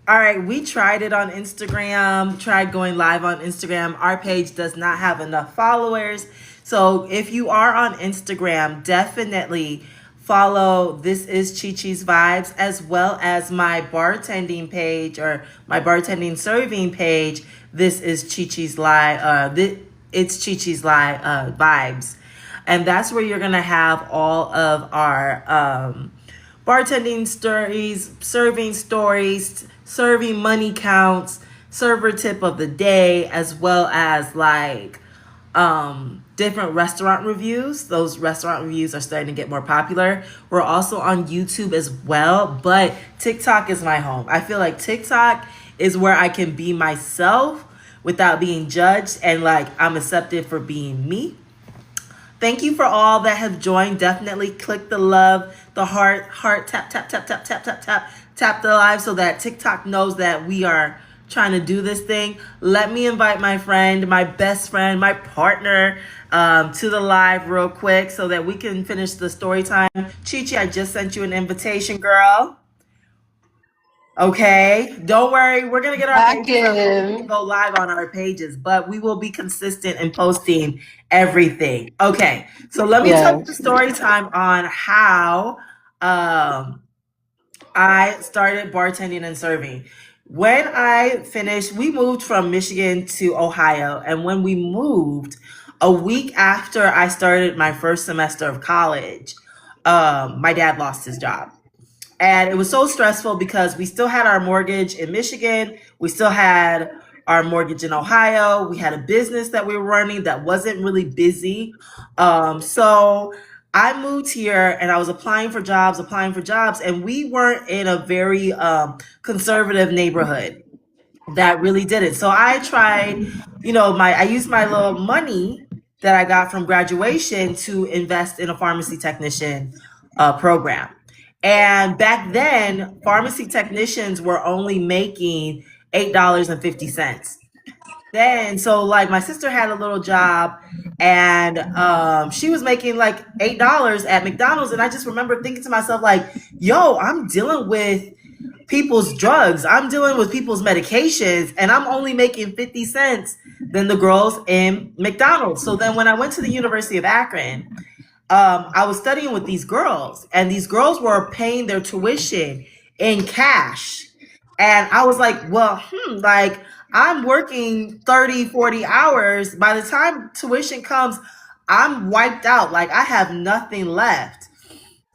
All right, we tried it on Instagram, tried going live on Instagram. Our page does not have enough followers. So if you are on Instagram, definitely follow This is Chi Chi's Vibes as well as my bartending page or my bartending serving page. This is Chi Chi's Live. It's Chi Chi's Live Vibes. And that's where you're going to have all of our bartending stories, serving money counts, server tip of the day, as well as like different restaurant reviews. Those restaurant reviews are starting to get more popular. We're also on YouTube as well, but TikTok is my home. I feel like TikTok is where I can be myself without being judged and like I'm accepted for being me. Thank you for all that have joined. Definitely click the love, the heart, tap, tap, tap, tap, tap, tap, tap, tap the live so that TikTok knows that we are trying to do this thing. Let me invite my friend, my best friend, my partner to the live real quick so that we can finish the story time. Chi Chi, I just sent you an invitation, girl. Okay, don't worry. We're gonna get our pages up so we can go live on our pages, but we will be consistent in posting everything. Okay, so let me tell you the story time on how I started bartending and serving. When I finished, we moved from Michigan to Ohio, and when we moved, a week after I started my first semester of college, my dad lost his job. And it was so stressful because we still had our mortgage in Michigan. We still had our mortgage in Ohio. We had a business that we were running that wasn't really busy. So I moved here and I was applying for jobs, and we weren't in a very conservative neighborhood that really did it. So I tried, I used my little money that I got from graduation to invest in a pharmacy technician program. And back then, pharmacy technicians were only making $8.50. Then, so like my sister had a little job and she was making like $8 at McDonald's. And I just remember thinking to myself, like, yo, I'm dealing with people's drugs. I'm dealing with people's medications and I'm only making 50 cents than the girls in McDonald's. So then when I went to the University of Akron, I was studying with these girls and these girls were paying their tuition in cash. And I was like, well, like I'm working 30, 40 hours. By the time tuition comes, I'm wiped out. Like I have nothing left.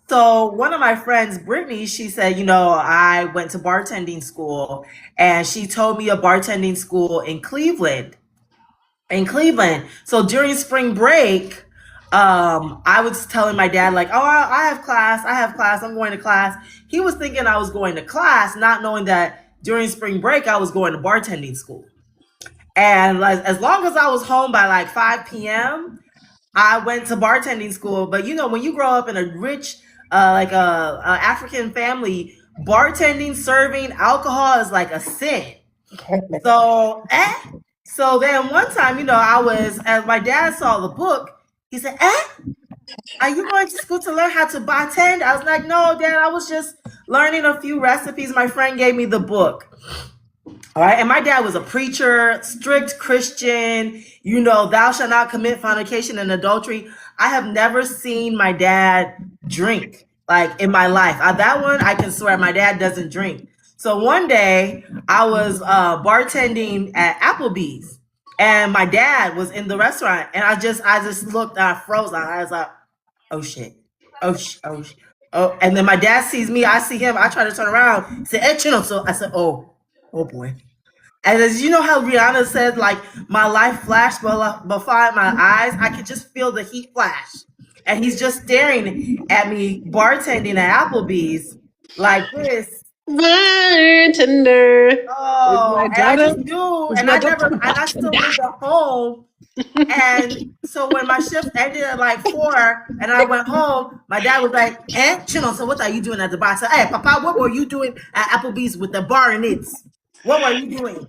So one of my friends, Brittany, she said, I went to bartending school and she told me a bartending school in Cleveland. So during spring break, I was telling my dad like, oh, I have class. I'm going to class. He was thinking I was going to class, not knowing that during spring break, I was going to bartending school. And like, as long as I was home by like 5 p.m., I went to bartending school. But when you grow up in a rich, African family, bartending, serving alcohol is like a sin. So then one time, as my dad saw the book, he said, are you going to school to learn how to bartend? I was like, no, Dad, I was just learning a few recipes. My friend gave me the book. All right. And my dad was a preacher, strict Christian, thou shalt not commit fornication and adultery. I have never seen my dad drink like in my life. That one, I can swear my dad doesn't drink. So one day I was bartending at Applebee's and my dad was in the restaurant and I just looked and I froze. I was like, oh shit. Oh, and then my dad sees me, I see him, I try to turn around, he said, hey, Chino. So I said, oh boy. And as you know how Rihanna said, like, my life flashed before my eyes, I could just feel the heat flash. And he's just staring at me bartending at Applebee's like this. Bartender. Oh, and I just knew, and I still lived at home. And so when my shift ended at like 4 and I went home, my dad was like, Chino, so what are you doing at the bar? I said, hey, Papa, what were you doing at Applebee's with the bar in it? What were you doing?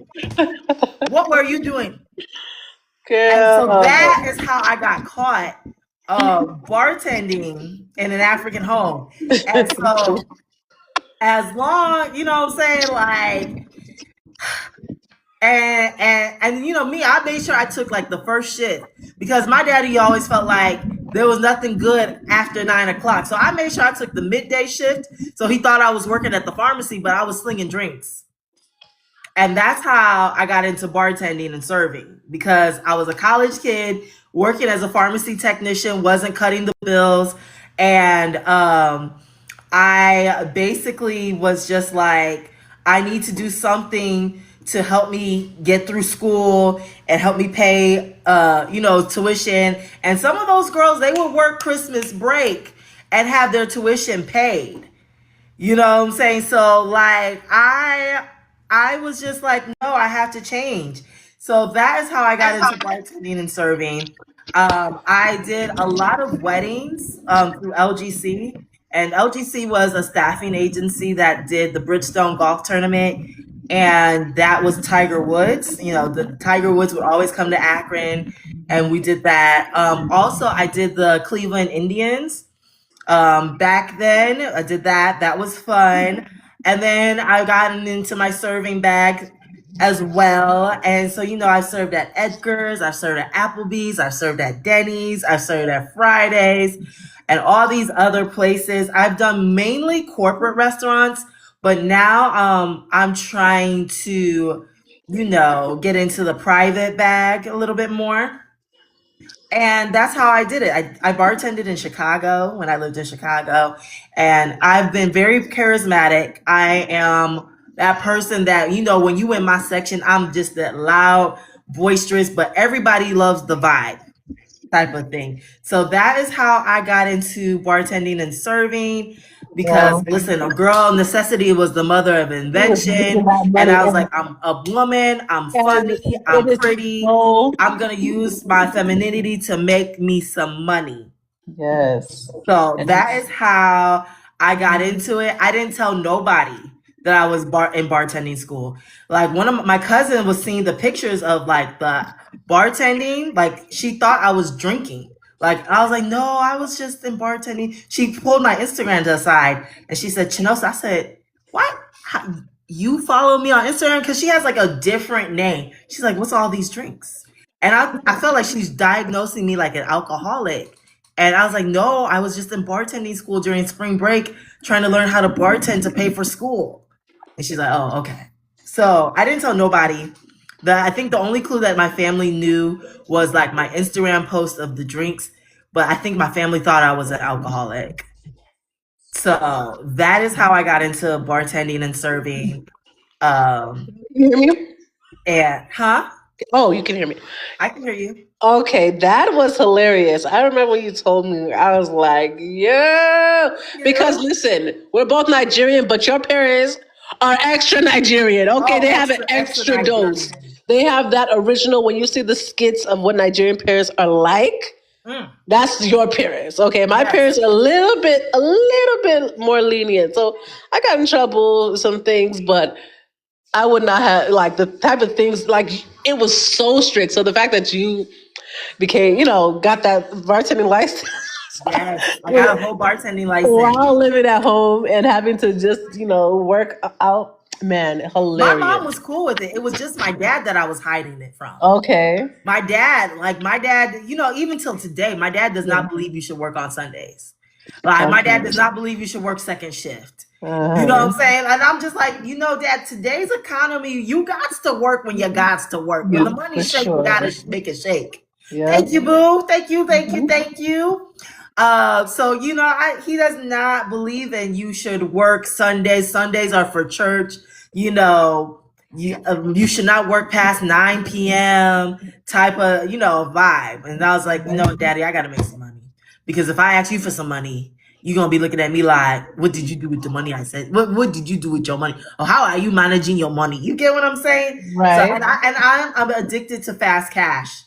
What were you doing? And so that is how I got caught bartending in an African home. And so as long, like And you know me, I made sure I took like the first shift because my daddy always felt like there was nothing good after 9 o'clock. So I made sure I took the midday shift. So he thought I was working at the pharmacy, but I was slinging drinks. And that's how I got into bartending and serving because I was a college kid working as a pharmacy technician, wasn't cutting the bills. And I basically was just like, I need to do something to help me get through school and help me pay, tuition. And some of those girls, they would work Christmas break and have their tuition paid. You know what I'm saying? So like I was just like, no, I have to change. So that is how I got into bartending and serving. I did a lot of weddings through LGC, and LGC was a staffing agency that did the Bridgestone golf tournament, and that was Tiger Woods. You know, the Tiger Woods would always come to Akron, and we did that. Also, I did the Cleveland Indians. Back then, I did that. That was fun. And then I got into my serving bag as well. And so, I've served at Edgar's, I've served at Applebee's, I've served at Denny's, I've served at Fridays, and all these other places. I've done mainly corporate restaurants, but now I'm trying to, get into the private bag a little bit more. And that's how I did it. I bartended in Chicago when I lived in Chicago, and I've been very charismatic. I am that person that, when you in my section, I'm just that loud, boisterous, but everybody loves the vibe type of thing. So that is how I got into bartending and serving because Wow. listen, a girl necessity was the mother of You was making invention. that And money I was like, and, I'm a woman, I'm and funny, it I'm is pretty. so I'm gonna use my femininity to make me some money. yes. So And that is how I got into it. I didn't tell nobody that I was in bartending school. Like one of my cousin was seeing the pictures of like the bartending. Like she thought I was drinking. Like I was like, no, I was just in bartending. She pulled my Instagram to the side and she said, Chinosa. I said, what? How, you follow me on Instagram? Because she has like a different name. She's like, what's all these drinks? And I felt like she's diagnosing me like an alcoholic. And I was like, no, I was just in bartending school during spring break trying to learn how to bartend to pay for school. And she's like, oh, okay. So I didn't tell nobody. I think the only clue that my family knew was like my Instagram post of the drinks. But I think my family thought I was an alcoholic. So that is how I got into bartending and serving. Um, you hear me? and huh? Oh, you can hear me. I can hear you. Okay, that was hilarious. I remember when you told me, I was like, yeah. Because You? listen, we're both Nigerian, but your parents are extra Nigerian. Okay, Oh, they have an extra, extra extra dose. Nigerian. They have that original, when you see the skits of what Nigerian parents are like, Mm, that's your parents. Okay, my yes. parents are a little bit more lenient. So I got in trouble with some things, but I would not have like the type of things like it was so strict. So the fact that you became, got that bartending license Yes, I got a whole bartending license. while living at home and having to just, work out, man, My mom hilarious. was cool with it. It was just my dad that I was hiding it from. Okay. My dad, even till today, my dad does Yeah. not believe you should work on Sundays. Like, my dad Okay. does not believe you should work second shift. You know what Uh-huh. I'm saying? And I'm just like, dad, today's economy, you got to work when you got to work. When the Yeah, money for shake, you got sure. to make it shake. Thank Yep. you, boo. Thank you, thank you, Mhm. thank you. So he does not believe in you should work Sundays. Sundays are for church. You know, you should not work past 9 p.m. type of vibe. And I was like, Daddy, I gotta make some money because if I ask you for some money, you're gonna be looking at me like, what did you do with the money? I said, what did you do with your money? Or how are you managing your money? You get what I'm saying? So Right. I'm addicted to fast cash.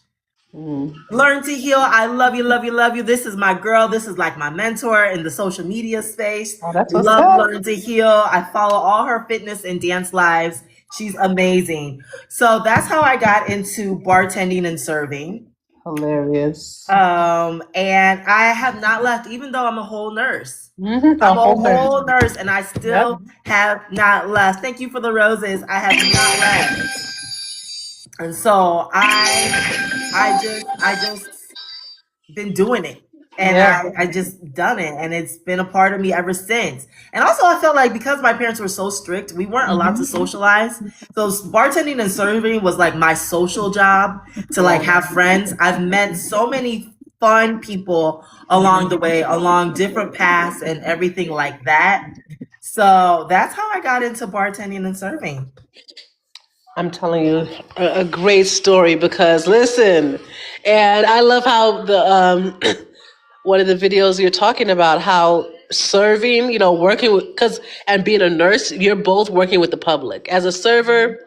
Mm. Learn to heal. I love you, love you, love you. This is my girl. This is like my mentor in the social media space. Oh, that's what's Love up. Learn to Heal. I follow all her fitness and dance lives. She's amazing. So that's how I got into bartending and serving. Hilarious. And I have not left, even though I'm a whole nurse. A I'm a whole nurse. whole nurse, and I Yep. still have not left. Thank you for the roses. I have not left. And so I just been doing it. And Yeah. I just done it, and it's been a part of me ever since. And also, I felt like because my parents were so strict, we weren't allowed to socialize. So bartending and serving was like my social job to like Yeah. have friends. I've met so many fun people along the way, along different paths and everything like that. So that's how I got into bartending and serving. I'm telling you a great story because listen, and I love how the one of the videos you're talking about how serving, working with because and being a nurse, you're both working with the public. As a server,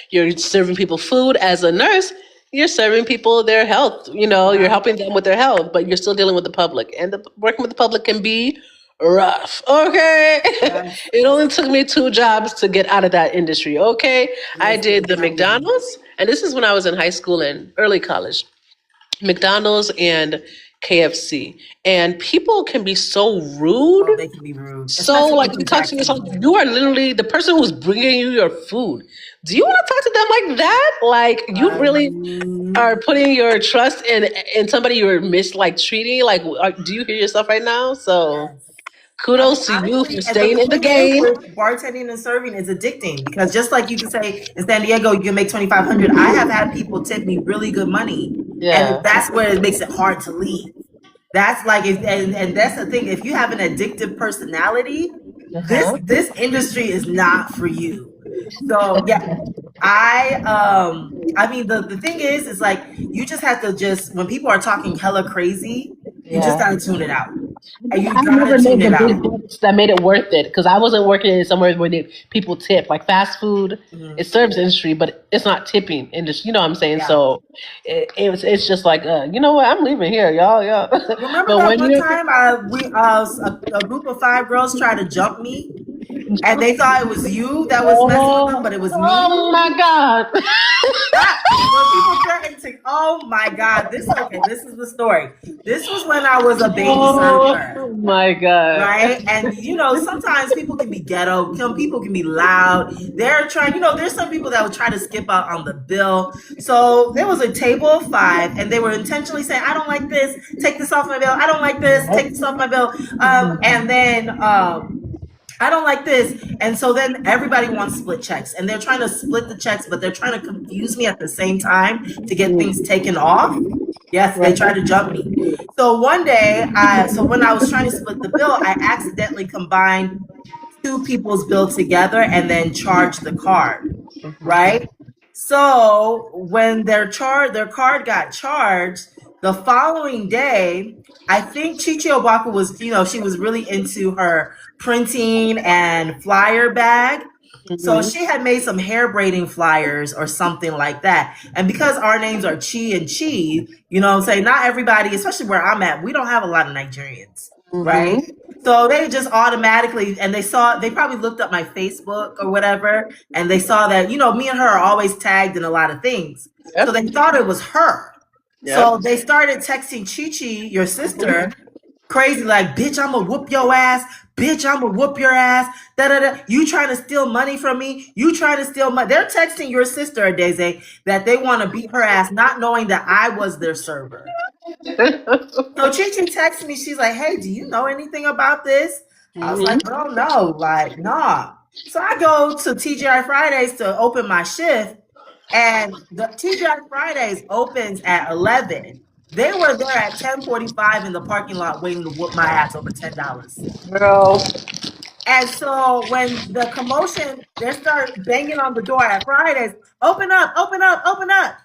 you're serving people food. As a nurse, you're serving people their health. You're Right. helping them with their health, but you're still dealing with the public. And working with the public can be rough. Okay. Yes. It only took me 2 jobs to get out of that industry. Okay. I did Listen, the tell me. McDonald's, and this is when I was in high school and early college. McDonald's and KFC. And people can be so rude. Oh, they can be rude, So, especially like, with you the talk to yourself, Jacksons. you are literally the person who's bringing you your food. Do you want to talk to them like that? Like, you really Um, are putting your trust in somebody you're treating. Like, do you hear yourself right now? So, yes. I mean, kudos to you honestly, for and but staying the in the thing is, game. with bartending and serving is addicting because just like you can say in San Diego, you can make 2,500. I have had people tip me really good money, and Yeah. that's where it makes it hard to leave. That's like, if, and that's the thing. If you have an addictive personality, Uh-huh. this industry is not for you. So yeah, I mean the thing is like you just have to just when people are talking hella crazy, you just Yeah. gotta tune it out. And you I gotta never tune made the it big out. bucks that made it worth it because I wasn't working in somewhere where people tip. Like fast food, Mhm. it serves industry, but it's not tipping industry. You know what I'm saying? Yeah. So it's just like, you know what? I'm leaving here, y'all. Yeah. Remember But that when one you're, time a group of five girls tried to jump me and they thought it was you that was messing with them, but it was me. oh my God. Ah, when people threatened to, oh my God, this is the story. This was when I was a baby server. Oh my God. Right? And sometimes people can be ghetto, some people can be loud. They're trying, there's some people that would try to skip out on the bill. So there was a table of five, and they were intentionally saying, I don't like this, take this off my bill. I don't like this, take this off my bill. And then I don't like this. And so then everybody wants split checks and they're trying to split the checks, but they're trying to confuse me at the same time to get things taken off. Yes, they tried to jump me. So one day, so when I was trying to split the bill, I accidentally combined two people's bill together and then charged the card, right? So when their card got charged, the following day, I think Chichi Obaku was, she was really into her printing and flyer bag. So Mhm. she had made some hair braiding flyers or something like that. And because our names are Chi and Chi, what I'm saying, not everybody, especially where I'm at, we don't have a lot of Nigerians, right? Mhm. So they just automatically, and they probably looked up my Facebook or whatever, and they saw that, me and her are always tagged in a lot of things. So Yep. they thought it was her. So Yep. they started texting Chi Chi, your sister, crazy like, bitch, I'ma whoop your ass. Bitch, I'ma whoop your ass. Da da da. You trying to steal money from me? You trying to steal money? They're texting your sister, Daisy, that they want to beat her ass, not knowing that I was their server. So Chi Chi texts me. She's like, "Hey, do you know anything about this?" I was like, Mhm. "Girl, no, like, nah." So I go to TGI Fridays to open my shift, and the TGI Fridays opens at 11. They were there at 10:45 in the parking lot waiting to whoop my ass over $10. Girl. And so when the commotion, they start banging on the door at Fridays, open up, open up, open up.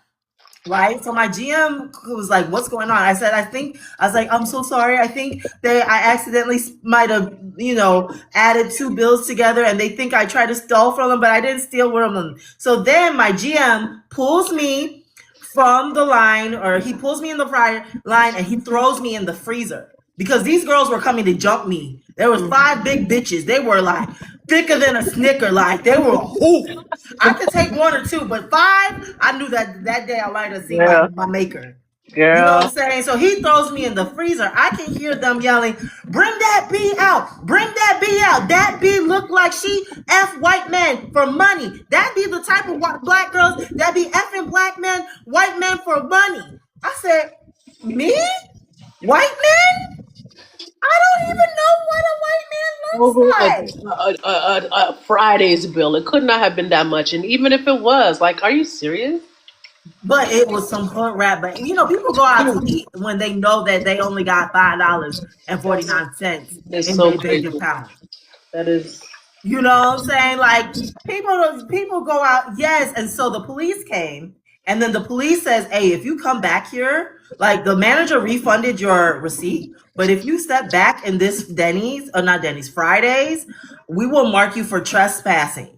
Right. So my GM was like, what's going on? I was like, I'm so sorry. I think I accidentally might have, added two bills together and they think I tried to steal from them, but I didn't steal from them. So then my GM pulls me from the line, or he pulls me in the fryer line and he throws me in the freezer because these girls were coming to jump me. There was five big bitches. They were like thicker than a snicker. Like they were a hoop. I could take one or two, but five, I knew that day I might have seen Yeah. my maker. You know what I'm Girl. saying? So he throws me in the freezer. I can hear them yelling, "Bring that bee out! Bring that bee out! That bee look like she f white men for money. That be the type of black girls that be effing black men, white men for money." I said, "Me, white men? I don't even know what a white man looks Over like." a Friday's bill. It could not have been that much. And even if it was, like, are you serious? But it was some hood rap. But people go out to eat when they know that they only got $5.49 It's in so their bank crazy. account. That is. You know what I'm saying? Like people go out, yes, and so the police came, and then the police says, "Hey, if you come back here, like the manager refunded your receipt, but if you step back in this Denny's or not Denny's Fridays, we will mark you for trespassing."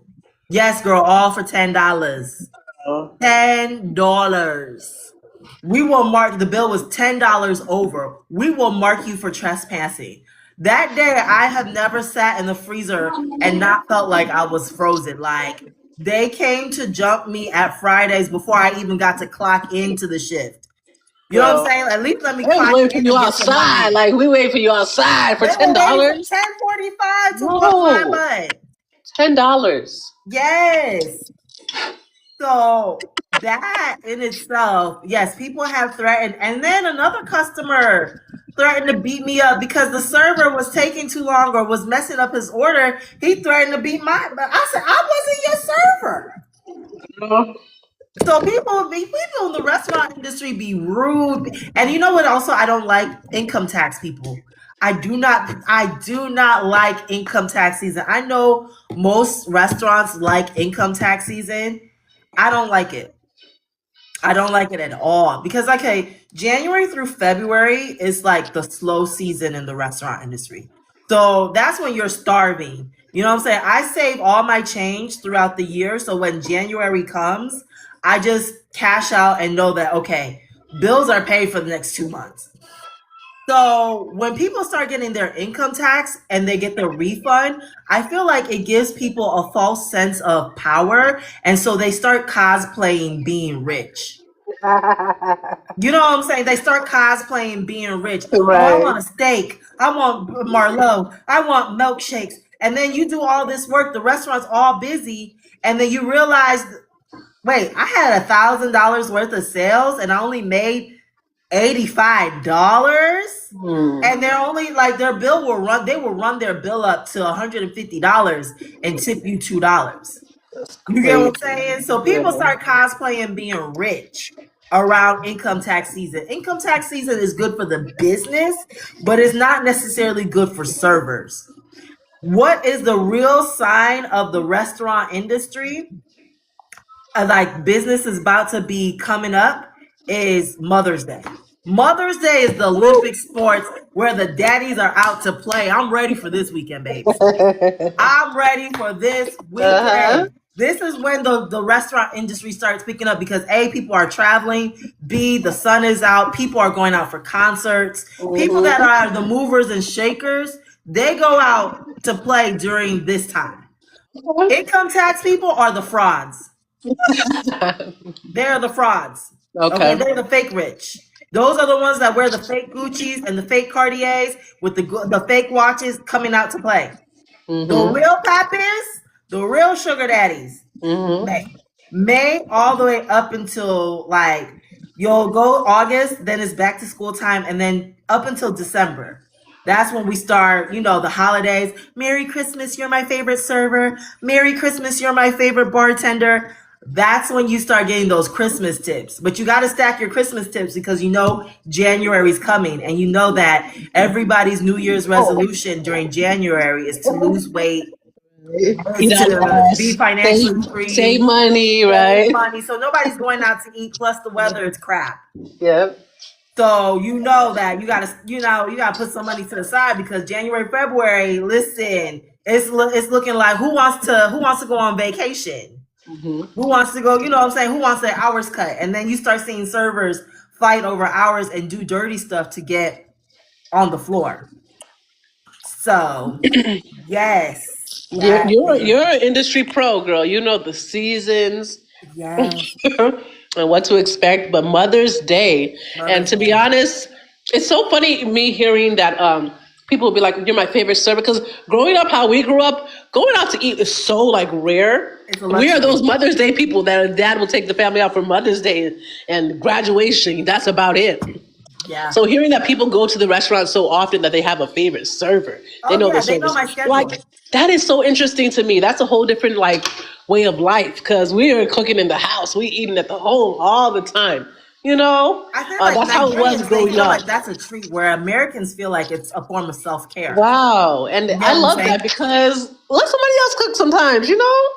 Yes, girl, all for $10. Oh, $10. We will mark the bill was $10 over. We will mark you for trespassing. That day I have never sat in the freezer and not felt like I was frozen. Like they came to jump me at Fridays before I even got to clock into the shift. You know what I'm girl. saying? At least let me They was clock waiting for in you and get some outside. money. Like, we waiting for you outside for They ten were waiting for dollars. 10:45 to whoop my No, butt. $10. Yes. So that in itself, yes, people have threatened. And then another customer threatened to beat me up because the server was taking too long or was messing up his order. He threatened to beat my. But I said I wasn't your server. No. So people in the restaurant industry be rude. And you know what? Also, I don't like income tax people. I do not like income tax season. I know most restaurants like income tax season. I don't like it. I don't like it at all because okay, January through February is like the slow season in the restaurant industry. So that's when you're starving. You know what I'm saying? I save all my change throughout the year so when January comes, I just cash out and know that okay, bills are paid for the next 2 months. So when people start getting their income tax and they get their refund, I feel like it gives people a false sense of power. And so they start cosplaying being rich. You know what I'm saying? They start cosplaying being rich. Oh, I Right. want a steak. I want Marlowe. I want milkshakes. And then you do all this work. The restaurant's all busy. And then you realize, wait, I had $1,000 worth of sales and I only made $85. Hmm. And they're only like their bill will run, they will run their bill up to $150 and tip you $2. That's You get what I'm crazy. saying? So people Yeah. start cosplaying being rich around income tax season. Income tax season is good for the business, but it's not necessarily good for servers. What is the real sign of the restaurant industry? Like business is about to be coming up is Mother's Day. Mother's Day is the Olympic sports where the daddies are out to play. I'm ready for this weekend, babes. I'm ready for this Uh-huh. weekend. This is when the restaurant industry starts picking up because A, people are traveling, B, the sun is out, people are going out for concerts. People that Hmm. are the movers and shakers, they go out to play during this time. Income tax people are the frauds. They're the frauds. Okay, Okay. they're the fake rich. Those are the ones that wear the fake Gucci's and the fake Cartiers with the fake watches coming out to play. The Hmm. real pappers, the real sugar daddies, Hmm. May. May all the way up until like you'll go August, then it's back to school time, and then up until December. That's when we start, the holidays. Merry Christmas, you're my favorite server. Merry Christmas, you're my favorite bartender. That's when you start getting those Christmas tips. But you got to stack your Christmas tips because January's coming and you know that everybody's New Year's Oh, resolution during January is to lose weight, eat is out to be less. Save, financially save free, money, save right? money. So nobody's going out to eat. Plus the weather is crap. Yep. So you know that you gotta put some money to the side because January, February, listen, it's looking like who wants to go on vacation? Hmm. Who wants to go? You know what I'm saying? Who wants their hours cut? And then you start seeing servers fight over hours and do dirty stuff to get on the floor. So yes, You're that you're is you're an industry pro, girl. You know the seasons. yes. and what to expect. But Mother's Day, and Mother's to be Day. honest, it's so funny me hearing that people will be like, "You're my favorite server," because growing up, how we grew up, going out to eat is so like rare. It's a We are luxury. those Mother's Day people that a dad will take the family out for Mother's Day and graduation. That's about it. Yeah. So hearing that people go to the restaurant so often that they have a favorite server, they Oh know the yeah, they know servers. my Like schedule. that is so interesting to me. That's a whole different like way of life because we are cooking in the house, we eating at the home all the time. You know, I feel like that's how it was Nigerians, they growing feel up. like that's a treat, where Americans feel like it's a form of self care. Wow, and You I get what I'm love that saying? because let somebody else cook sometimes. You know,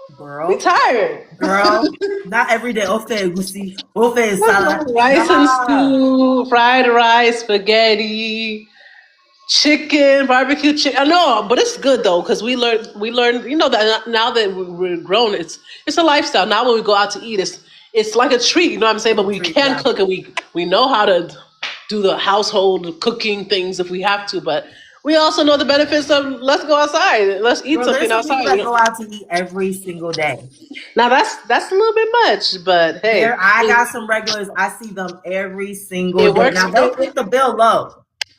we Girl, tired. girl, not every day. Ofe egusi, ofe salad. Rice and Nah. stew, fried rice, spaghetti, chicken, barbecue chicken. I know, but it's good though because we learned. You know that now that we're grown, it's a lifestyle. Now when we go out to eat, it's like a treat. You know what I'm saying? But It's a we treat, can yeah. cook and we know how to do the household cooking things if we have to. But we also know the benefits of let's go outside, let's eat Girl, there's something some people outside. You that know? go out to eat every single day. Now that's a little bit much, but hey, I got some regulars. I see them every single it day. works. Now they'll keep the bill low.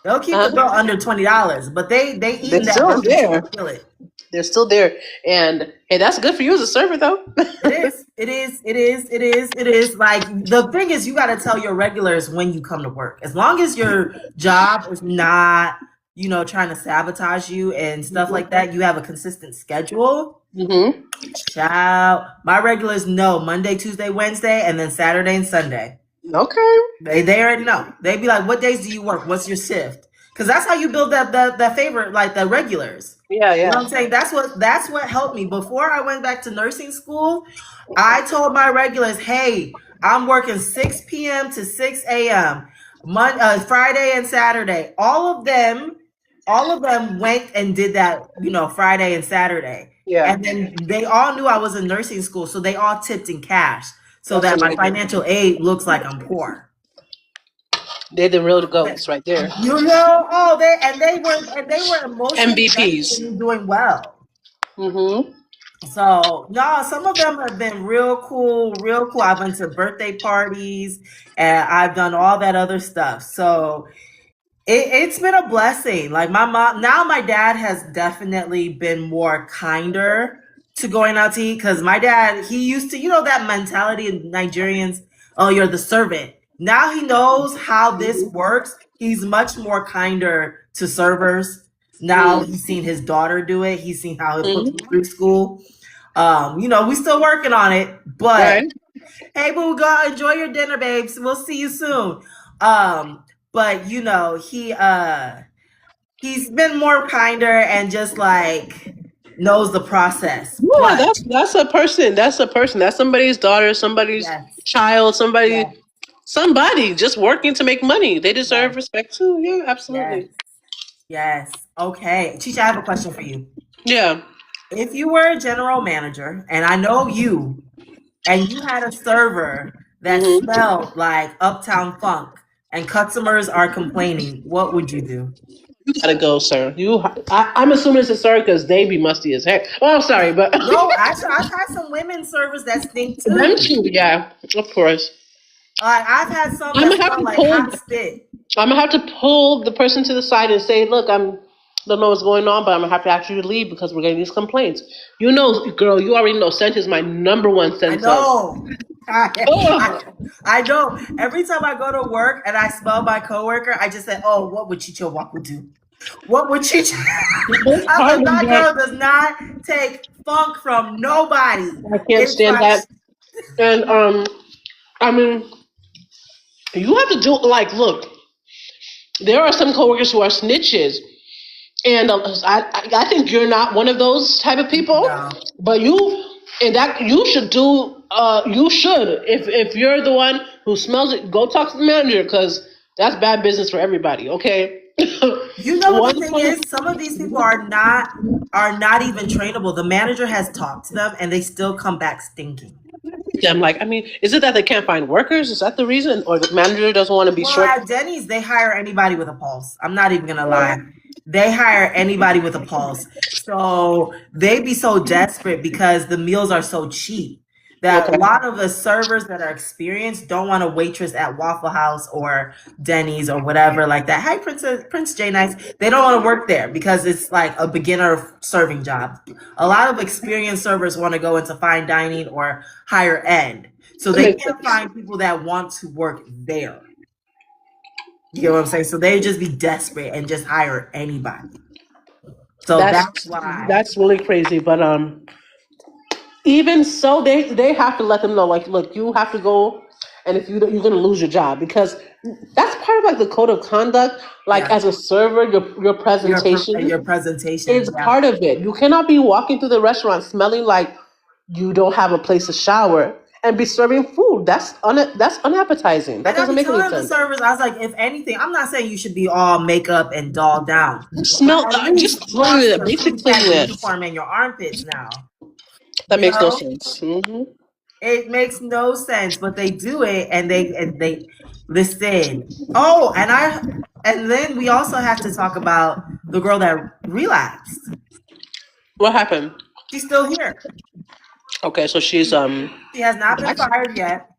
They'll keep the bill under $20, but they They're eating that still burger, you there. can feel it. They're still there, and hey, that's good for you as a server, though. It is. It is. It is. It is. It is. Like the thing is, you got to tell your regulars when you come to work. As long as your job is not, trying to sabotage you and stuff like that, you have a consistent schedule. Mm-hmm. Child, my regulars know Monday, Tuesday, Wednesday, and then Saturday and Sunday. Okay. They already know. They be like, "What days do you work? What's your shift?" Because that's how you build that favorite, like the regulars. Yeah, You know yeah, what I'm saying? That's what helped me. Before I went back to nursing school, I told my regulars, "Hey, I'm working 6 p.m. to 6 a.m. Friday and Saturday." All of them went and did that, Friday and Saturday. yeah. And then they all knew I was in nursing school, so they all tipped in cash so That's that my amazing. financial aid looks like I'm poor. They're the real goats right there. They were emotionally invested MVPs. in me doing well. Mm-hmm. So no, some of them have been real cool, real cool. I've been to birthday parties and I've done all that other stuff. So it's been a blessing. Like my mom, now my dad has definitely been more kinder to going out to eat because my dad, he used to, that mentality of Nigerians, oh, you're the servant. Now he knows how this works. He's much more kinder to servers. Now Mm-hmm. he's seen his daughter do it. He's seen how he put me through school. We still working on it, but Right. hey, boo, go enjoy your dinner, babes. We'll see you soon. Um, but he's been more kinder and just like knows the process. Yeah, But that's a person. That's a person. That's somebody's daughter, somebody's yes, child, yes, somebody just working to make money. They yes, deserve respect too. Yeah, yes, absolutely. yes. Okay, Chicha, I have a question for you. Yeah. If you were a general manager, and I know you, and you had a server that Mm-hmm. smelled like Uptown Funk, and customers are complaining, what would you do? You gotta go, sir. I'm assuming it's a sir because they be musty as heck. Oh, I'm sorry, but No, actually, I've had some women servers that stink them too. too. Yeah, of course. I've had some I'm that gonna have smell to like pull. hot spit. I'm gonna have to pull the person to the side and say, "Look, I'm don't know what's going on, but I'm gonna have to ask you to leave because we're getting these complaints." You know, girl, you already know scent is my number one I sense of. know. I, Oh, I know. Every time I go to work and I smell my coworker, I just say, "Oh, what would Chicho Waku do? What would Chicho?" the best I was part like, is "That that girl does not take funk from nobody." I can't It's stand like, that. And I mean, you have to do like, look, there are some coworkers who are snitches, and I think you're not one of those type of people, no. but you should do you should if you're the one who smells it, go talk to the manager because that's bad business for everybody. Okay. You know what the One thing thing, is? Some of these people are not even trainable. The manager has talked to them and they still come back stinking. I'm like, I mean, is it that they can't find workers? Is that the reason, or the manager doesn't want to be Well, short? at Denny's, they hire anybody with a pulse. I'm not even gonna lie. They hire anybody with a pulse. So they be so desperate because the meals are so cheap. that a Okay. lot of the servers that are experienced don't want to waitress at Waffle House or Denny's or whatever like that. Hi, Prince J Nice. They don't want to work there because it's like a beginner serving job. A lot of experienced servers want to go into fine dining or higher end, so That they makes can't sense. find people that want to work there. You get what I'm saying? So they just be desperate and just hire anybody. So that's That's why. that's really crazy. But even so, they have to let them know, like, look, you have to go, and if you don't, you're gonna lose your job, because that's part of like the code of conduct. Like, Yeah, as a server, your presentation your presentation. is Yeah, part of it. You cannot be walking through the restaurant smelling like you don't have a place to shower and be serving food. That's unappetizing. That and I doesn't be make any telling the sense. servers, I was like, if anything, I'm not saying you should be all makeup and dolled down, but Smell, at just least wash cleanliness, your basic food tag cleanliness. uniform and your armpits now. That You makes no know, sense. Hmm. it makes no sense, but they do it, and they listen. Oh, and then we also have to talk about the girl that relapsed. What happened? She's still here. Okay, so she's She has not been black. fired yet.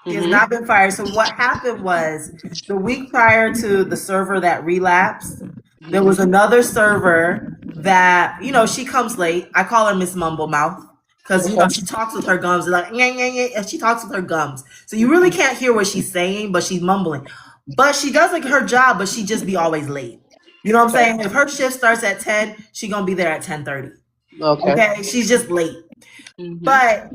He has Mm-hmm. not been fired. So what happened was the week prior to the server that relapsed, there was another server that, she comes late. I call her Miss Mumble Mouth because, Okay. she talks with her gums. Like, yeah, yeah, yeah. And she talks with her gums. So you really can't hear what she's saying, but she's mumbling. But she does like her job, but she just be always late. You know what I'm Okay. saying? If her shift starts at 10, she going to be there at 10:30. Okay. Okay? She's just late. Hmm. But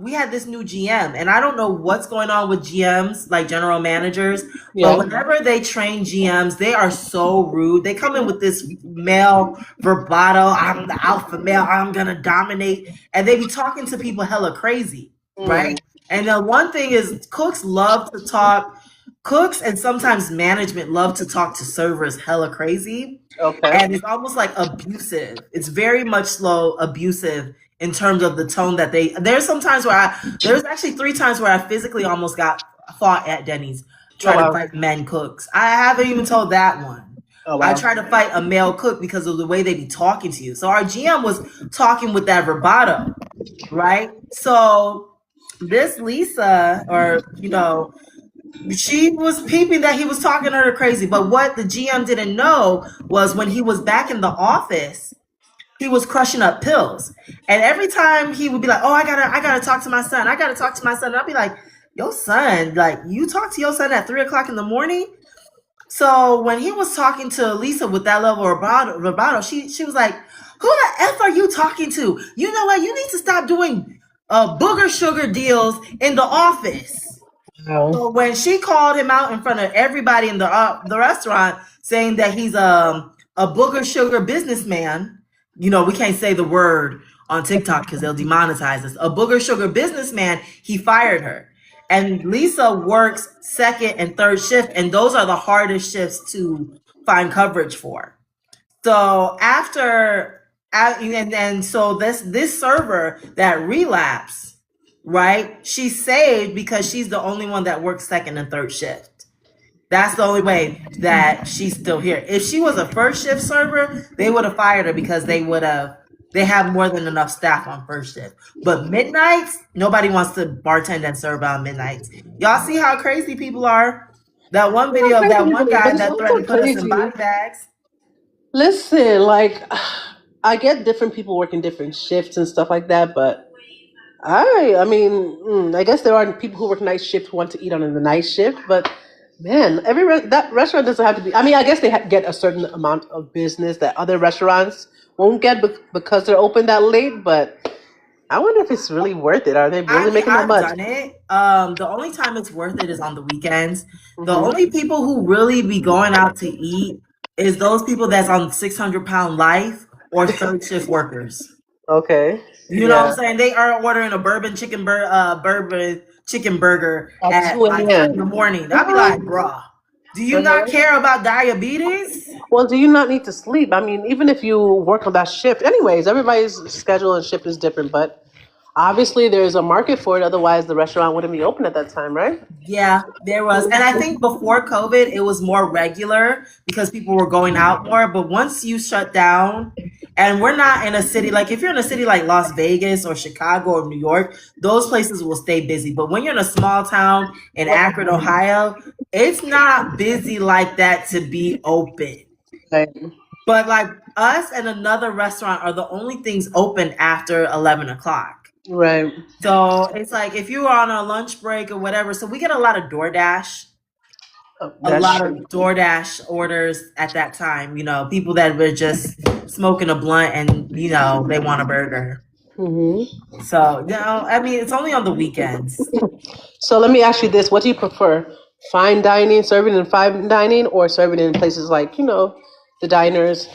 we had this new GM, and I don't know what's going on with GMs, like general managers. But Yeah. whenever they train GMs, they are so rude. They come in with this male bravado. I'm the alpha male. I'm gonna dominate, and they be talking to people hella crazy, Mm. right? And the one thing is, cooks love to talk. Cooks and sometimes management love to talk to servers hella crazy, Okay. and it's almost like abusive. It's very much slow abusive in terms of the tone that they. There's actually three times where I physically almost got fought at Denny's Oh trying to wow. fight men cooks. I haven't even told that one. Oh I wow. tried to fight a male cook because of the way they be talking to you. So our GM was talking with that vibrato, right? So this Lisa, or she was peeping that he was talking to her crazy. But what the GM didn't know was when he was back in the office, he was crushing up pills. And every time he would be like, "Oh, I gotta talk to my son. I gotta talk to my son." And I'd be like, "Your son? Like you talk to your son at 3 o'clock in the morning?" So when he was talking to Lisa with that level of vibrato, she was like, "Who the f are you talking to? You know what? You need to stop doing booger sugar deals in the office." Wow. So when she called him out in front of everybody in the restaurant, saying that he's a booger sugar businessman, we can't say the word on TikTok because they'll demonetize us. A booger sugar businessman, he fired her. And Lisa works second and third shift, and those are the hardest shifts to find coverage for. So and so this server that relapsed, right? She's saved because she's the only one that works second and third shift. That's the only way that she's still here. If she was a first shift server, they would have fired her because they have more than enough staff on first shift. But midnights, nobody wants to bartend and serve on midnights. Y'all see how crazy people are? That one Well, video of that crazy one people, guy but it's that also threatened to put us in crazy. body bags. Listen, like, I get different people working different shifts and stuff like that, but I mean, I guess there are people who work night shift who want to eat on the night shift, but man, that restaurant doesn't have to be. I mean, I guess they get a certain amount of business that other restaurants won't get because they're open that late. But I wonder if it's really worth it. Are they I really mean, making that I've much? done it. The only time it's worth it is on the weekends. The Hmm. only people who really be going out to eat is those people that's on 600 pound life or third shift workers. Okay. You know what I'm Yeah. saying? They are ordering a bourbon chicken burger At at 2 like 2 in the a.m. morning. I'll be What? like, bruh, do you not Uh-huh. care about diabetes? Well, do you not need to sleep? I mean, even if you work on that shift, anyways, everybody's schedule and shift is different, but obviously there's a market for it. Otherwise, the restaurant wouldn't be open at that time, right? Yeah, there was. And I think before COVID, it was more regular because people were going out more. But once you shut down And we're not in a city like if you're in a city like Las Vegas or Chicago or New York, those places will stay busy. But when you're in a small town in Akron, Ohio, it's not busy like that to be open. Right. But like us and another restaurant are the only things open after 11 o'clock. Right. So it's like if you are on a lunch break or whatever. So we get a lot of DoorDash, Oh, a that's lot of true. DoorDash orders at that time. People that were just smoking a blunt and they want a burger. So I mean, it's only on the weekends. So let me ask you this: what do you prefer? Fine dining, serving in fine dining, or serving in places like the diners?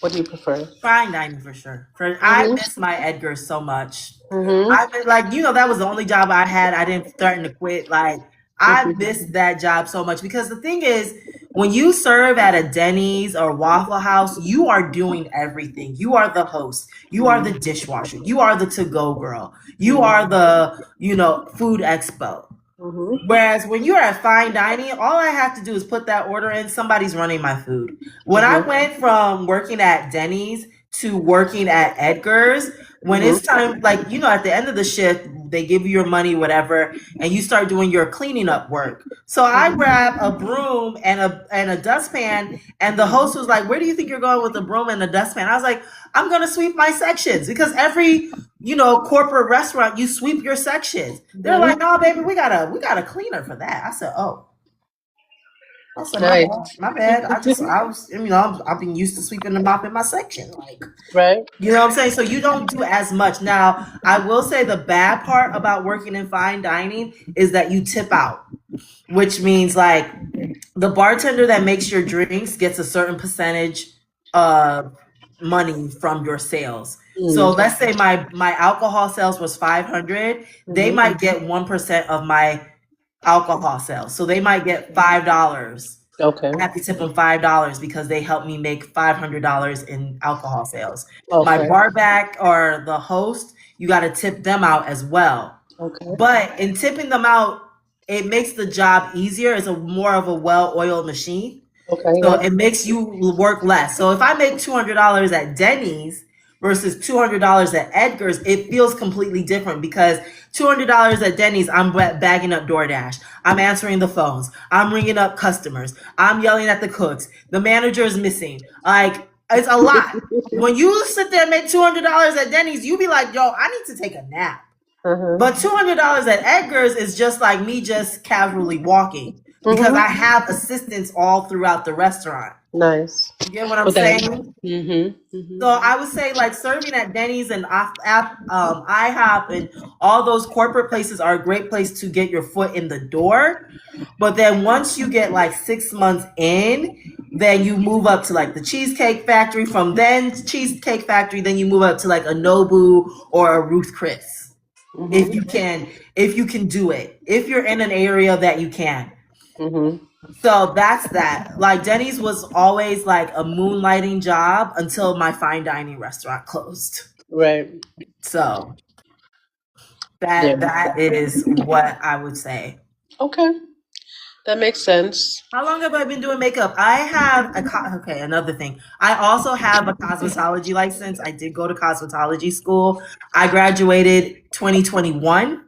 What do you prefer? Fine dining for sure. I Mhm. miss my Edgar's so much. Mhm. I been like, that was the only job I had. I didn't threaten to quit. Like, I Mhm. missed that job so much because the thing is, when you serve at a Denny's or Waffle House, you are doing everything. You are the host. You are the dishwasher. You are the to-go girl. You are the, food expo. Mhm. Whereas when you're at fine dining, all I have to do is put that order in. Somebody's running my food. When I Mhm. went from working at Denny's to working at Edgar's, when it's Mhm. time, like, at the end of the shift, they give you your money, whatever, and you start doing your cleaning up work. So I grab a broom and a dustpan, and the host was like, "Where do you think you're going with the broom and the dustpan?" I was like, "I'm gonna sweep my sections because every corporate restaurant, you sweep your sections." They're Mhm. like, "No, baby, we got a cleaner for that." I said, "Oh." I said, "My Nice. bad, my bad. I was, I've been used to sweeping and mopping my section, like, Right. you know what I'm saying." So you don't do as much. Now, I will say the bad part about working in fine dining is that you tip out, which means like the bartender that makes your drinks gets a certain percentage of money from your sales. So Mm. let's say my alcohol sales was 500, they Mhm. might get 1% of my alcohol sales. So they might get $5. Okay. I have to tip them $5 because they helped me make $500 in alcohol sales. My Okay. bar back or the host, you got to tip them out as well. Okay. But in tipping them out, it makes the job easier. It's a more of a well-oiled machine. Okay. So Yeah. it makes you work less. So if I make $200 at Denny's versus $200 at Edgar's, it feels completely different because $200 at Denny's, I'm bagging up DoorDash. I'm answering the phones. I'm ringing up customers. I'm yelling at the cooks. The manager is missing. Like, it's a lot. When you sit there and make $200 at Denny's, you be like, "Yo, I need to take a nap." Uh-huh. But $200 at Edgar's is just like me just casually walking because I Mhm. have assistants all throughout the restaurant. Nice. You get what I'm But that. saying? Mhm. So Mhm. I would say like serving at Denny's and IHOP and all those corporate places are a great place to get your foot in the door. But then once you get like 6 months in, then you move up to like the Cheesecake Factory. From then Cheesecake Factory, then you move up to like a Nobu or a Ruth Chris. If you Mhm. can, if you can do it, if you're in an area that you can. Mhm. So that's that. Like Denny's was always like a moonlighting job until my fine dining restaurant closed. Right. So Yeah. that is what I would say. Okay. That makes sense. How long have I been doing makeup? I have okay, another thing. I also have a cosmetology license. I did go to cosmetology school. I graduated 2021.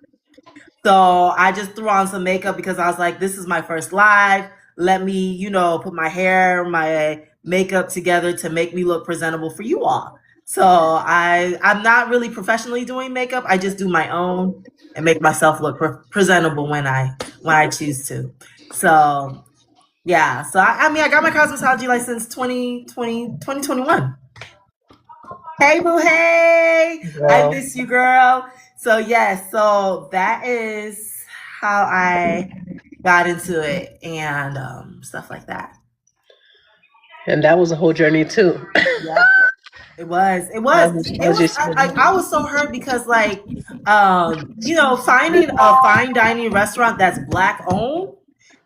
So I just threw on some makeup because I was like, this is my first live. Let me, put my hair, my makeup together to make me look presentable for you all. So I'm not really professionally doing makeup. I just do my own and make myself look presentable when I choose to. So yeah. So I mean I got my cosmetology license 2021. Hey boo hey. I Wow. miss you, girl. So yes, so that is how I got into it and stuff like that. And that was a whole journey too. Yeah. It was. It was. It Cosmetology was. school. I was so hurt because, like, finding a fine dining restaurant that's black owned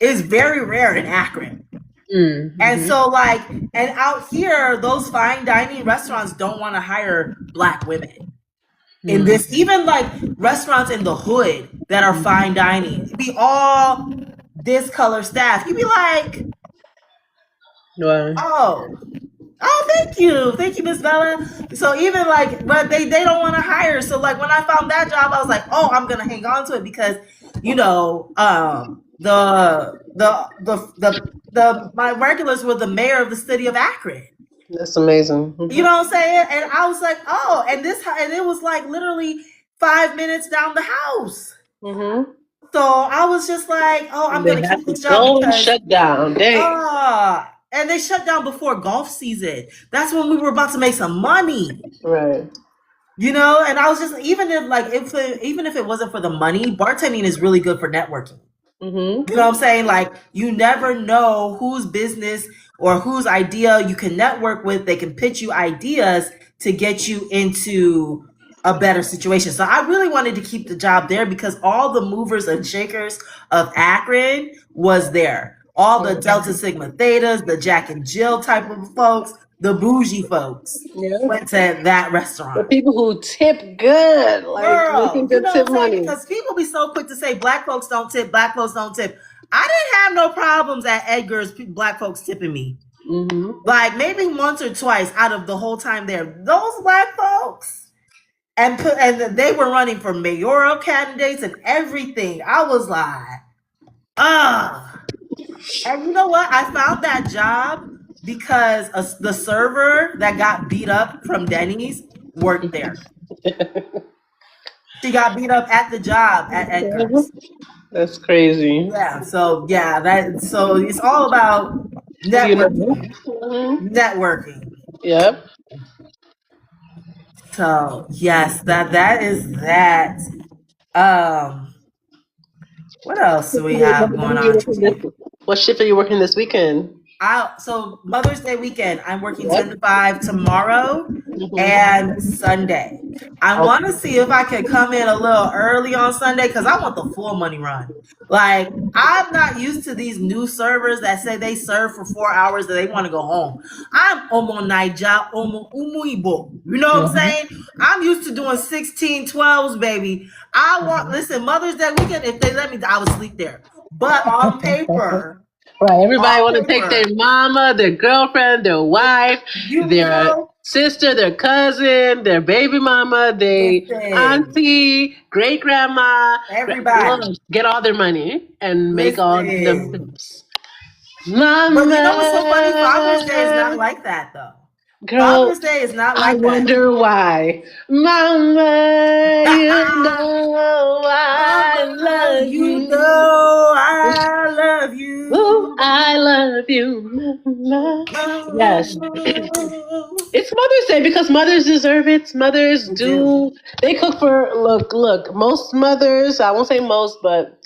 is very rare in Akron. And Mm-hmm. so, like, and out here, those fine dining restaurants don't want to hire black women. In Mm. this, even like restaurants in the hood that are fine dining, be all this color staff. You be like, Wow. oh. thank you, Miss Bella. So even like, but they don't want to hire. So like when I found that job, I was like, oh, I'm gonna hang on to it because the my regulars were the mayor of the city of Akron. That's amazing. You know what I'm saying? And I was like, oh, and it was like literally 5 minutes down the house. Mm-hmm. So I was just like, oh, I'm They gonna had keep to this job go and because shut down. Dang. and they shut down before golf season. That's when we were about to make some money. Right. And I was just even if it wasn't for the money, bartending is really good for networking. Mm-hmm. You know what I'm saying? Like you never know whose business or whose idea you can network with. They can pitch you ideas to get you into a better situation. So I really wanted to keep the job there because all the movers and shakers of Akron was there. All the Delta Sigma Thetas, the Jack and Jill type of folks, the bougie folks Yeah. went to that The restaurant. people who tip good, like Girl, making you good know what tip I'm saying? money. Because people be so quick to say black folks don't tip, black folks don't tip. I didn't have no problems at Edgar's black folks tipping me. Mm-hmm. Like maybe once or twice out of the whole time there. Those black folks and they were running for mayoral candidates and everything. I was like, ah. And you know what? I found that job because the server that got beat up from Denny's worked there. She got beat up at the job at Edgar's. That's crazy. Yeah, so yeah, so it's all about Who you know? networking. Mm-hmm. Networking. Yep. So yes, that is that. Um what else do we have going on today? What shift are you working this weekend? So Mother's Day weekend, I'm working Yep. 10 to 5 tomorrow and Sunday. I want to see if I can come in a little early on Sunday because I want the full money run. Like, I'm not used to these new servers that say they serve for 4 hours and they want to go home. I'm Omo Naija, Omo Umuibo. You know what I'm saying? I'm used to doing 16 12s, baby. Listen, Mother's Day weekend, if they let me, I would sleep there. But Right. Everybody on want to take their paper, mama, their girlfriend, their wife, you their know, sister, their cousin, their baby mama, their listen, auntie, great grandma, everybody, get all their money and make all them listen. tips. But you know what's so funny? Father's Day is not Mama, like that, though. girl, Father's Day is not I like that. wonder why. Mama, you know I Mama, love you you. know I love Oh, you. I love you. Mama. Yes. Mama. It's Mother's Day because mothers deserve it. Mothers They do. do. They cook for, look, most mothers, I won't say most, but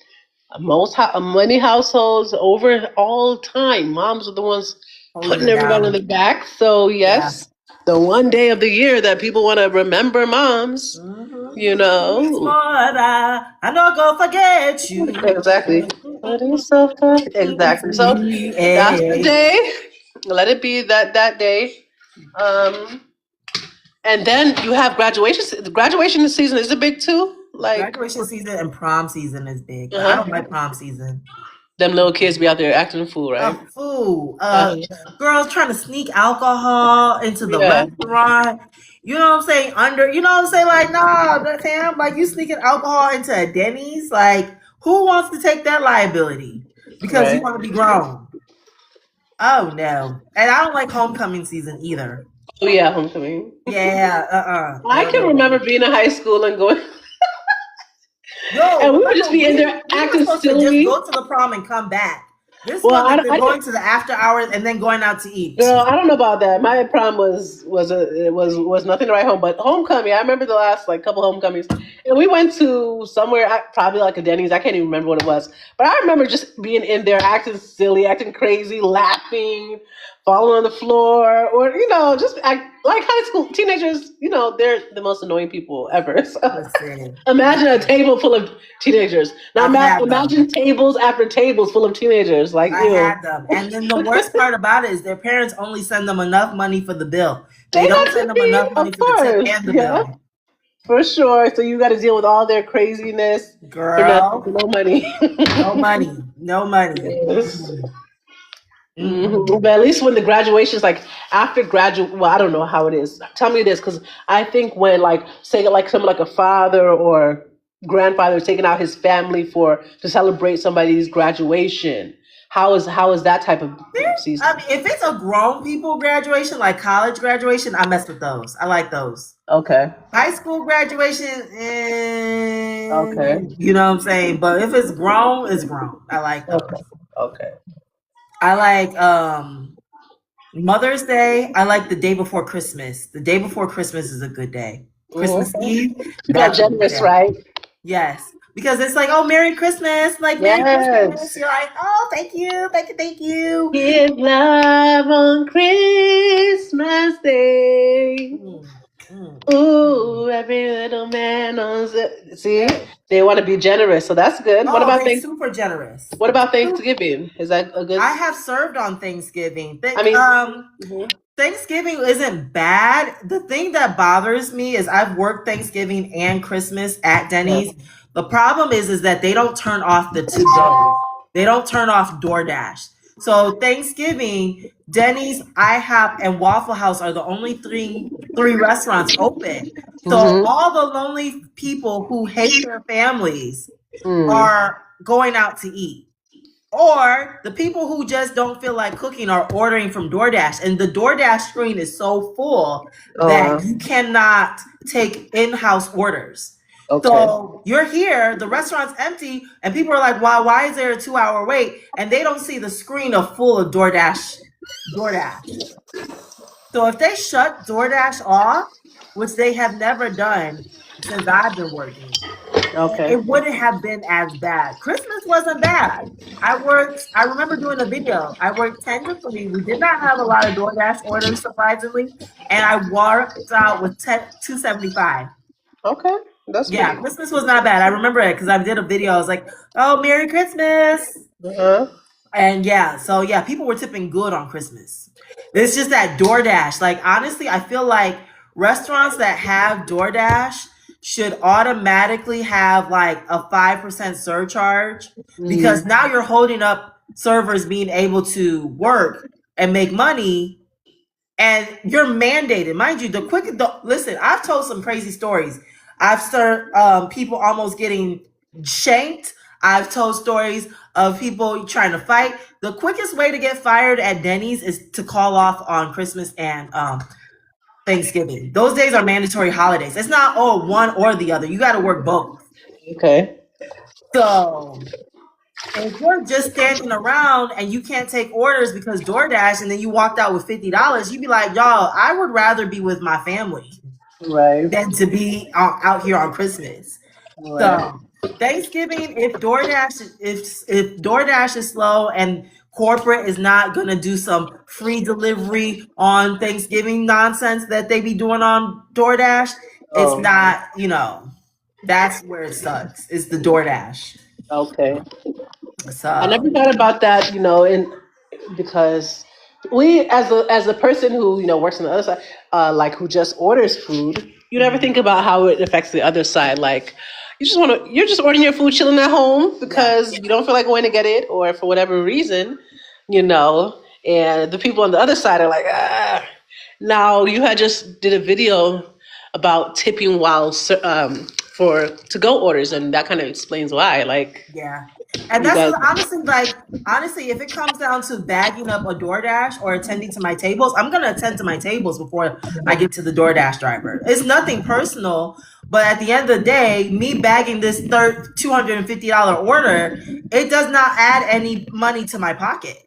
many households over all time, moms are the ones Holding putting it everybody on the down. back. So, Yeah. yes, the one day of the year that people want to remember moms, you It's know. more that I not gonna forget you. Exactly. But it's so fun. Exactly. So that's the Yeah. day. Let it be that day. Um, and then you have graduation. The graduation season is it big too? Like, Graduation season and prom season is big, but I uh-huh. don't like prom season. Them little kids be out there acting a fool, right? Fool. Uh, Girls trying to sneak alcohol into the yeah, restaurant. You know what I'm saying? You know what I'm saying? Like, nah, Sam, like you sneaking alcohol into a Denny's. Like, who wants to take that liability? Because you right. want to be grown. Oh no. And I don't like homecoming season either. Oh yeah, homecoming. Yeah, I can remember being in high school and going, No, and we would just remember be in there we were acting supposed to just silly. go to the prom and come back. This Well, one is they're going to the after hours and then going out to eat. girl, I don't know about that. My prom was nothing to write home, but homecoming. I remember the last like couple homecomings, and we went to somewhere probably like a Denny's. I can't even remember what it was, but I remember just being in there acting silly, acting crazy, laughing, falling on the floor, or just act like high school teenagers. They're the most annoying people ever. So Listen, imagine a table full of teenagers. Now I've had imagine them. tables after tables full of teenagers. Like I ew. had them. And then the worst part about it is their parents only send them enough money for the bill. They They don't got send them tippy, enough money of for the tip course. and the Yeah, bill. for sure. So you got to deal with all their craziness for Girl, no money. no money. No money. Yes. Mm-mm. But at least when the graduation is like after graduate, well, I don't know how it is. Tell me this, because I think when like say like someone like a father or grandfather is taking out his family for to celebrate somebody's graduation, how is that type of I season? mean, if it's a grown people graduation, like college graduation, I mess with those. I like those. Okay. High school graduation, Okay. you know what I'm saying? But if it's grown, it's grown. I like Okay. those. Okay. I like Mother's Day. I like the day before Christmas. The day before Christmas is a good day. Christmas Mhm. Eve, People are that's a good generous, day. right? Yes. Because it's like, oh, Merry Christmas. Like, Merry Christmas. Yes. You're like, oh, thank you. Thank you. Thank you. Give love on Christmas Day. Mm, mm, mm. Ooh, every little man knows it. See, they want to be generous, so that's good. Oh, they super generous. What about Thanksgiving? Is that a good? I have served on Thanksgiving. I mean, mhm. Thanksgiving isn't bad. The thing that bothers me is I've worked Thanksgiving and Christmas at Yeah. Denny's. The problem is that they don't turn off the 2 days. They don't turn off DoorDash. So Thanksgiving, Denny's, IHOP, and Waffle House are the only three restaurants open. So Mhm. all the lonely people who hate their families Mm. are going out to eat. Or the people who just don't feel like cooking are ordering from DoorDash. And the DoorDash screen is so full Oh, that you cannot take in-house orders. okay. So you're here, the restaurant's empty, and people are like, wow, why is there a 2 hour wait? And they don't see the screen of full of DoorDash. So if they shut DoorDash off, which they have never done since I've been working, Okay. it wouldn't have been as bad. Christmas wasn't bad. I remember doing a video. I worked 10 to 3. We did not have a lot of DoorDash orders, surprisingly. And I worked out with 275. Okay. That's Yeah, pretty. Christmas was not bad. I remember it because I did a video. I was like, oh, Merry Christmas. Uh-huh. And yeah, so yeah, people were tipping good on Christmas. It's just that DoorDash. Like, honestly, I feel like restaurants that have DoorDash should automatically have like a 5% surcharge because Mm. now you're holding up servers being able to work and make money and you're mandated, mind you. Listen, I've told some crazy stories. I've served people almost getting shanked. I've told stories of people trying to fight. The quickest way to get fired at Denny's is to call off on Christmas and Thanksgiving. Those days are mandatory holidays. It's not one or the other. You got to work both. Okay. So if you're just standing around and you can't take orders because DoorDash and then you walked out with $50, you'd be like, y'all, I would rather be with my family Right. than to be out here on Christmas. Right. So Thanksgiving, if DoorDash is slow and corporate is not gonna do some free delivery on Thanksgiving nonsense that they be doing on DoorDash, it's Oh. not, that's where it sucks. It's the DoorDash. Okay. I So never thought about that, and because we, as a person who works on the other side, like who just orders food, you never mhm. think about how it affects the other side. Like you're just ordering your food, chilling at home Yeah. because you don't feel like going to get it, or for whatever reason, and the people on the other side are like, ah. Now you had just did a video about tipping while for to go orders, and that kind of explains why. Like Yeah. And you that's guys, honestly, if it comes down to bagging up a DoorDash or attending to my tables, I'm gonna attend to my tables before I get to the DoorDash driver. It's nothing personal, but at the end of the day, me bagging this $250 order, it does not add any money to my pocket.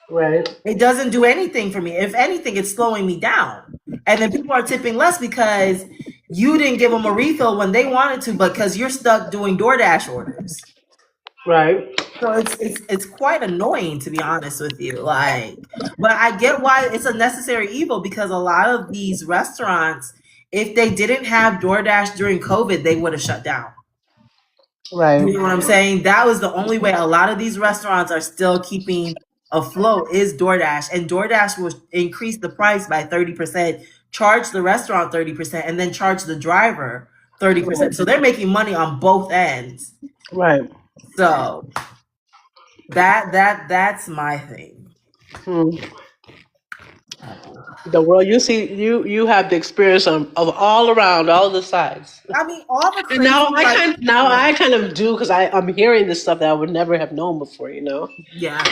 right? It doesn't do anything for me. If anything, it's slowing me down. And then people are tipping less because you didn't give them a refill when they wanted to, because you're stuck doing DoorDash orders. Right. So it's quite annoying, to be honest with you. Like, but I get why it's a necessary evil, because a lot of these restaurants, if they didn't have DoorDash during COVID, they would have shut down. You Right. know what I'm saying? That was the only way a lot of these restaurants are still keeping afloat is DoorDash. And DoorDash will increase the price by 30%, charge the restaurant 30%, and then charge the driver 30%. So they're making money on both ends. Right. So that's my thing. Hmm. The world you see, you have the experience of all around, all the sides. I mean, all the And now crazy, like, I kind of do because I'm hearing this stuff that I would never have known before. You know. yeah.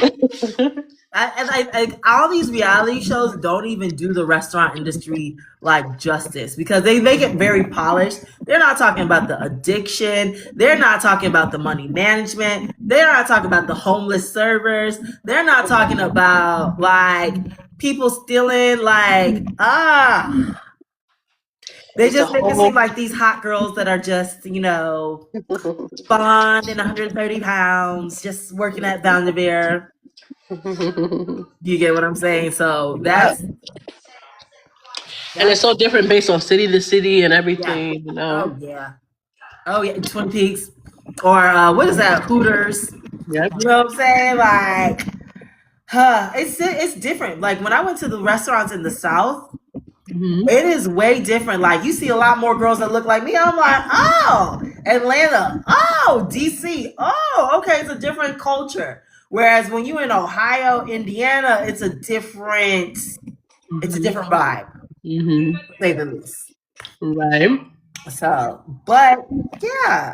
All these reality shows don't even do the restaurant industry like justice because they make it very polished. They're not talking about the addiction. They're not talking about the money management. They're not talking about the homeless servers. They're not talking about like people stealing like they It's a just make it seem whole. like these hot girls that are just, blonde and 130 pounds, just working at Vanderveer. You get what I'm saying? So Yeah. And it's that's so different based on city to city and yeah. everything. You know. Oh yeah. Oh yeah. Twin Peaks. Or what is that? Hooters. Yep. You know what I'm saying? Like, it's different. Like when I went to the restaurants in the South, Hmm. it is way different. Like you see a lot more girls that look like me. I'm like, oh, Atlanta, oh, DC, oh, okay, it's a different culture. Whereas when you in Ohio, Indiana, it's a Hmm. different vibe, Hmm. to say the least. Right. So, but yeah,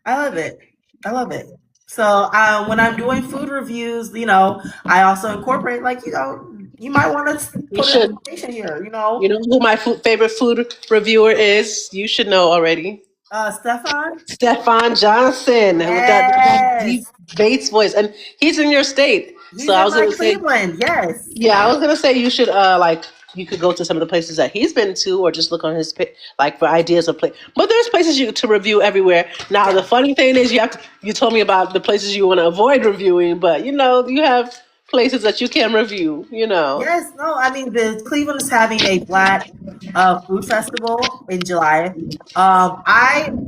I love it. I love it. So when I'm doing food reviews, I also incorporate like, you might want to You put an should. education here, You know who my favorite food reviewer is? You should know already. Stefan. Stefan Johnson with that deep Yes. bass voice, and he's in your state. So He's I in was my gonna say, Cleveland. Yes. yeah, I was gonna say you should like you could go to some of the places that he's been to, or just look on his like for ideas of place. But there's places you to review everywhere. Now the Yeah. funny thing is, you told me about the places you want to avoid reviewing, but you have places that you can review. You know. Yes. No, I mean, the Cleveland is having a Black food festival in July.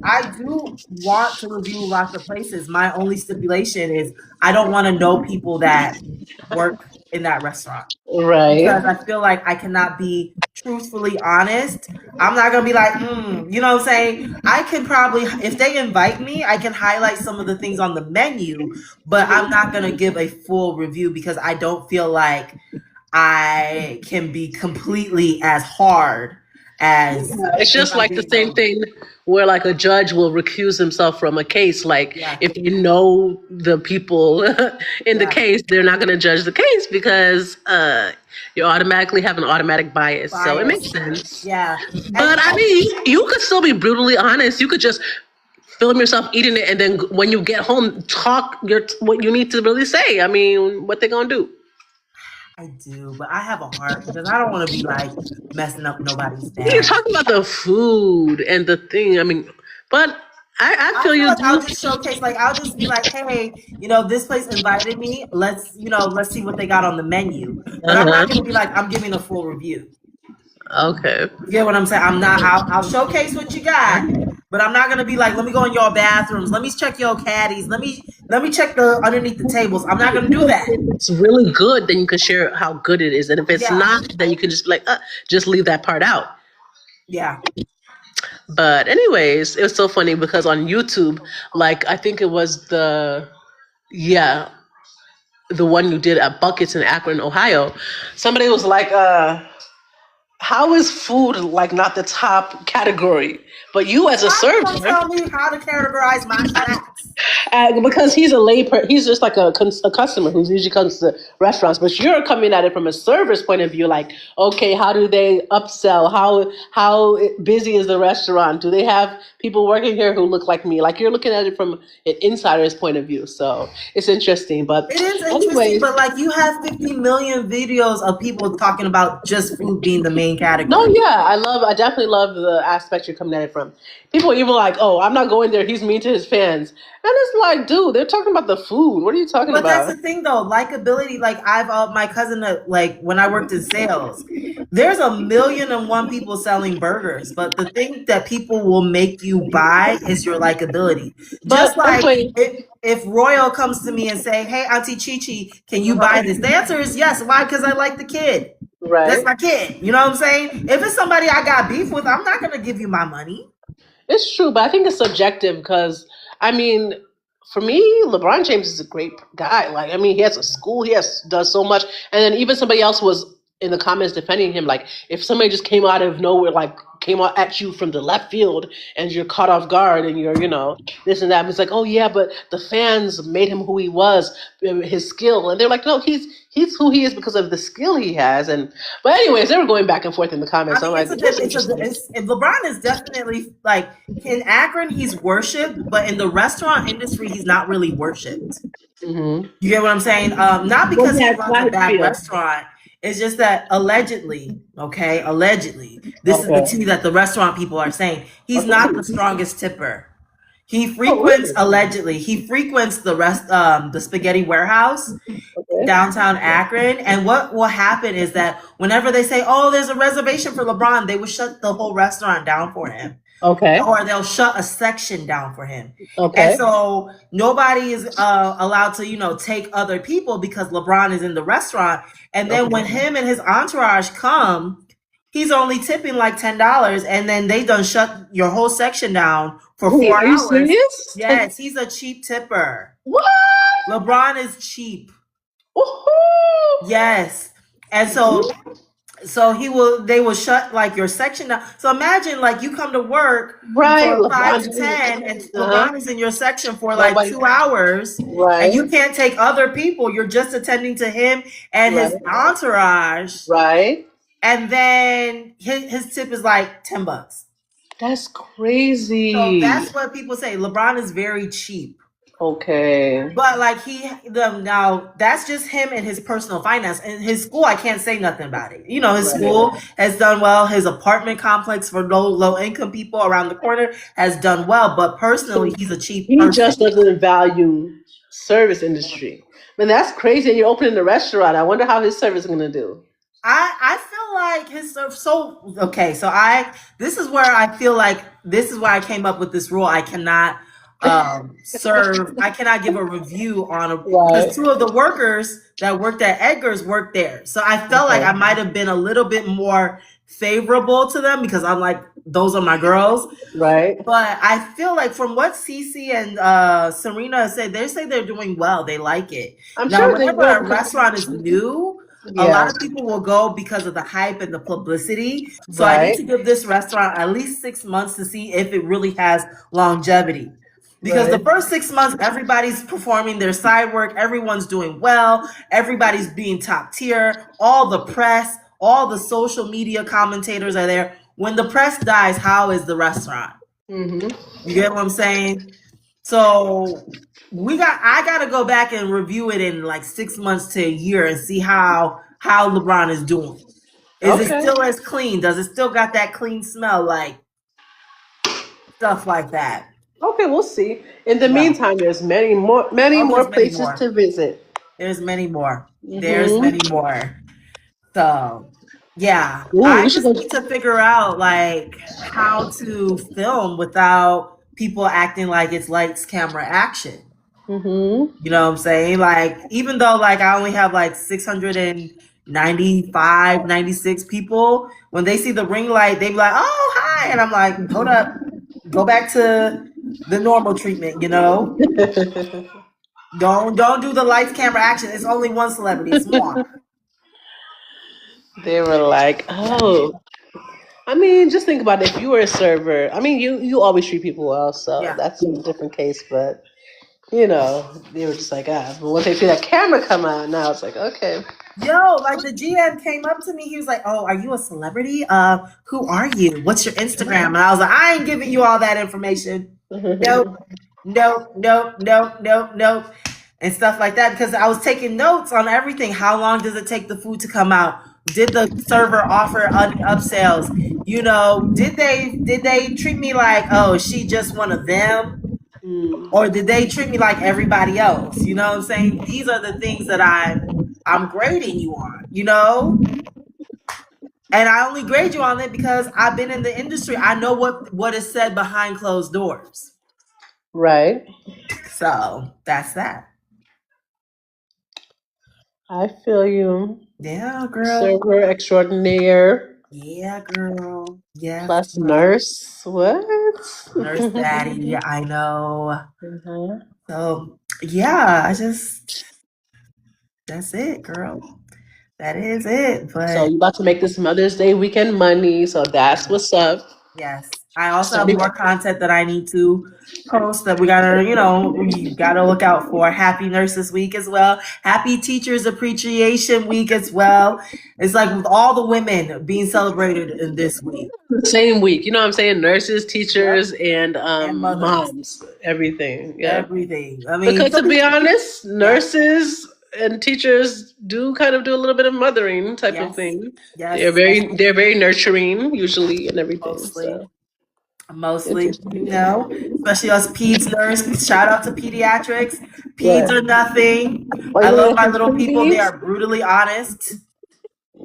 I do want to review lots of places. My only stipulation is I don't want to know people that work in that restaurant, Right. because I feel like I cannot be truthfully honest. I'm not gonna be like, you know what I'm saying? I can probably, if they invite me, I can highlight some of the things on the menu, but I'm not gonna give a full review because I don't feel like I can be completely as hard as It's if just I'm like the getting same known. thing where like a judge will recuse himself from a case. Like Yeah, if they know the people in the yeah, case, they're not going to judge the case because you automatically have an automatic bias. So it makes bias. sense. Yeah, But and I mean, you could still be brutally honest. You could just film yourself eating it, and then when you get home, talk what you need to really say. I mean, what they gonna do? I do, but I have a heart because I don't want to be like messing up nobody's You're bag. talking about the food and the thing. I mean, but I I feel feel you like I'll do. just showcase, like I'll just be like, hey, this place invited me. Let's see what they got on the menu. But I'm not gonna be Uh-huh. like, I'm giving a full review. Okay. You get what I'm saying? I'm not. I'll showcase what you got, but I'm not gonna be like, let me go in your bathrooms. Let me check your caddies. Let me check the underneath the tables. I'm not gonna do that. It's really good, then you can share how good it is. And if it's Yeah, not, then you can just be like, just leave that part out. yeah. But anyways, it was so funny because on YouTube, like I think it was yeah, the one you did at Buckets in Akron, Ohio. Somebody was like, how is food like not the top category? But you as a How you gonna server, tell me how to categorize my snacks? because he's he's just like a customer who usually comes to restaurants, but you're coming at it from a server's point of view, like, okay, how do they upsell? How busy is the restaurant? Do they have people working here who look like me? Like you're looking at it from an insider's point of view, so it's interesting. But It is interesting, anyways, but like you have 50 million videos of people talking about just food being the main no, category. yeah, I definitely love the aspect you're coming at it from. People are even like, oh, I'm not going there. He's mean to his fans, and it's like, dude, they're talking about the food. What are you talking But that's the about? thing though, likability. Like I've my cousin, like when I worked in sales, there's a million and one people selling burgers, but the thing that people will make you buy is your likability. Just But like wait, if Royal comes to me and say, "Hey, Auntie Chi, can you buy this?" The answer is yes. Why? Because I like the kid. That's right? my kid. You know what I'm saying? If it's somebody I got beef with, I'm not gonna give you my money. It's true, but I think it's subjective because I mean, for me, LeBron James is a great guy. Like, I mean, he has a school, he has does so much, and then even somebody else was in the comments defending him. Like, if somebody just came out of nowhere, like came out at you from the left field, and you're caught off guard, and you're, this and that, it's like, oh yeah, but the fans made him who he was, his skill, and they're like, no, he's who he is because of the skill he has. And but anyways, they were going back and forth in the I comments. So I'm mean, like, that's interesting. LeBron is definitely like in Akron, he's worshipped, but in the restaurant industry, he's not really worshipped. Hmm. You get what I'm saying? Not Well, because he yeah, runs a not his bad field. restaurant. It's just that allegedly, okay, allegedly, this is the Okay. tea that the restaurant people are saying. He's not the Okay. strongest tipper. He Oh, frequents really? allegedly. He frequents the spaghetti warehouse Okay. downtown Akron. And what will happen is that whenever they say, "Oh, there's a reservation for LeBron," they will shut the whole restaurant down for him, Okay. or they'll shut a section down for him. And Okay. so nobody is allowed to, take other people because LeBron is in the restaurant. And then when Okay. him and his entourage come, he's only tipping like $10, and then they done shut your whole section down for Wait, four are you hours. serious? Yes, he's a cheap tipper. What? LeBron is cheap. Woohoo! Yes. And so they will shut like your section down. So imagine like you come to work Right, for five LeBron. to ten, and Uh-huh. LeBron is in your section for like Nobody. 2 hours, and you Right. can't take other people. You're just attending to him and Right. his entourage, Right. and then his tip is like $10. That's So crazy. that's what people say. LeBron is very cheap. Okay. But like now that's just him and his personal finance. And his school, I can't say nothing about it. His Right. school has done well. His apartment complex for low income people around the corner has done well. But So personally, he's a cheap he person. just doesn't value service industry. Man, that's crazy. And you're opening a restaurant. I wonder how his service is gonna do. I feel like his so okay. So this is where I feel like this is why I came up with this rule. I cannot serve. I cannot give a review on a because Right. two of the workers that worked at Edgar's worked there. So I felt like I Okay. might have been a little bit more favorable to them because I'm like those are my girls. Right. But I feel like from what Cece and Serena said, they say they're doing well. They like it. I'm Now, sure they whenever will a because restaurant is new, a lot yeah. of people will go because of the hype and the publicity. So I need Right. to give this restaurant at least 6 months to see if it really has longevity. Because the Right. first 6 months, everybody's performing their side work, everyone's doing well, everybody's being top tier, all the press, all the social media commentators are there. When the press dies, how is the restaurant? Mm-hmm. You get what I'm saying? So I gotta go back and review it in like 6 months to a year and see how LeBron is doing. Is it Okay. still as clean? Does it still got that clean smell? Like stuff like that. Okay, we'll see. In the Yeah. meantime, there's many Oh, more there's many places more. to visit. There's many more. There's Mm-hmm. many more. So yeah, Ooh, I we should just go. need to figure out like how to film without people acting like it's lights, camera, action. Mm-hmm. You know what I'm saying? Like, even though like I only have like 695, 96 people, when they see the ring light, they be like, "Oh, hi." And I'm like, "Hold up. Go back to the normal treatment. Don't do the lights, camera, action. It's only one celebrity. It's more." They were like, oh. I mean, just think about it. If you were a server, I mean, you always treat people well, so Yeah. that's a different case. But they were just like, ah. But once they see that camera come out, now it's like, okay. Yo, like the GM came up to me. He was like, "Oh, are you a celebrity? Who are you? What's your Instagram?" And I was like, "I ain't giving you all that information. Nope, nope, nope, nope, nope, nope." And stuff like that because I was taking notes on everything. How long does it take the food to come out? Did the server offer any upsells? Did they treat me like, oh, is she just one of them? Mm, Or did they treat me like everybody else? You know what I'm saying? These are the things that I'm grading you on. And I only grade you on it because I've been in the industry. I know what is said behind closed doors. right. So that's that. I feel you. Yeah, girl. Server extraordinaire. Yeah, girl. Yes, Plus girl. nurse. What? Nurse Daddy. I know. Mhm. So yeah, I just that's it, girl. That is it. So But you about to make this Mother's Day weekend money. So that's yeah. what's up. Yes. I also have Starting. more content that I need to post that we gotta, we gotta look out for. Happy Nurses Week as well. Happy Teachers Appreciation Week as well. It's like with all the women being celebrated in this week. The same week. You know what I'm saying? Nurses, Yep. teachers, and And mothers. moms. Everything. Yeah. Everything. I mean, Because to some be people, honest, yeah. nurses and teachers do kind of do a little bit of mothering type of Yes. thing. Yes. They're very nurturing usually and everything. Mostly. So Mostly, interesting. especially us peds nurse. Shout out to pediatrics. Peds Yeah. are nothing. Are I you love gonna get my some little people. They freebies? are brutally honest.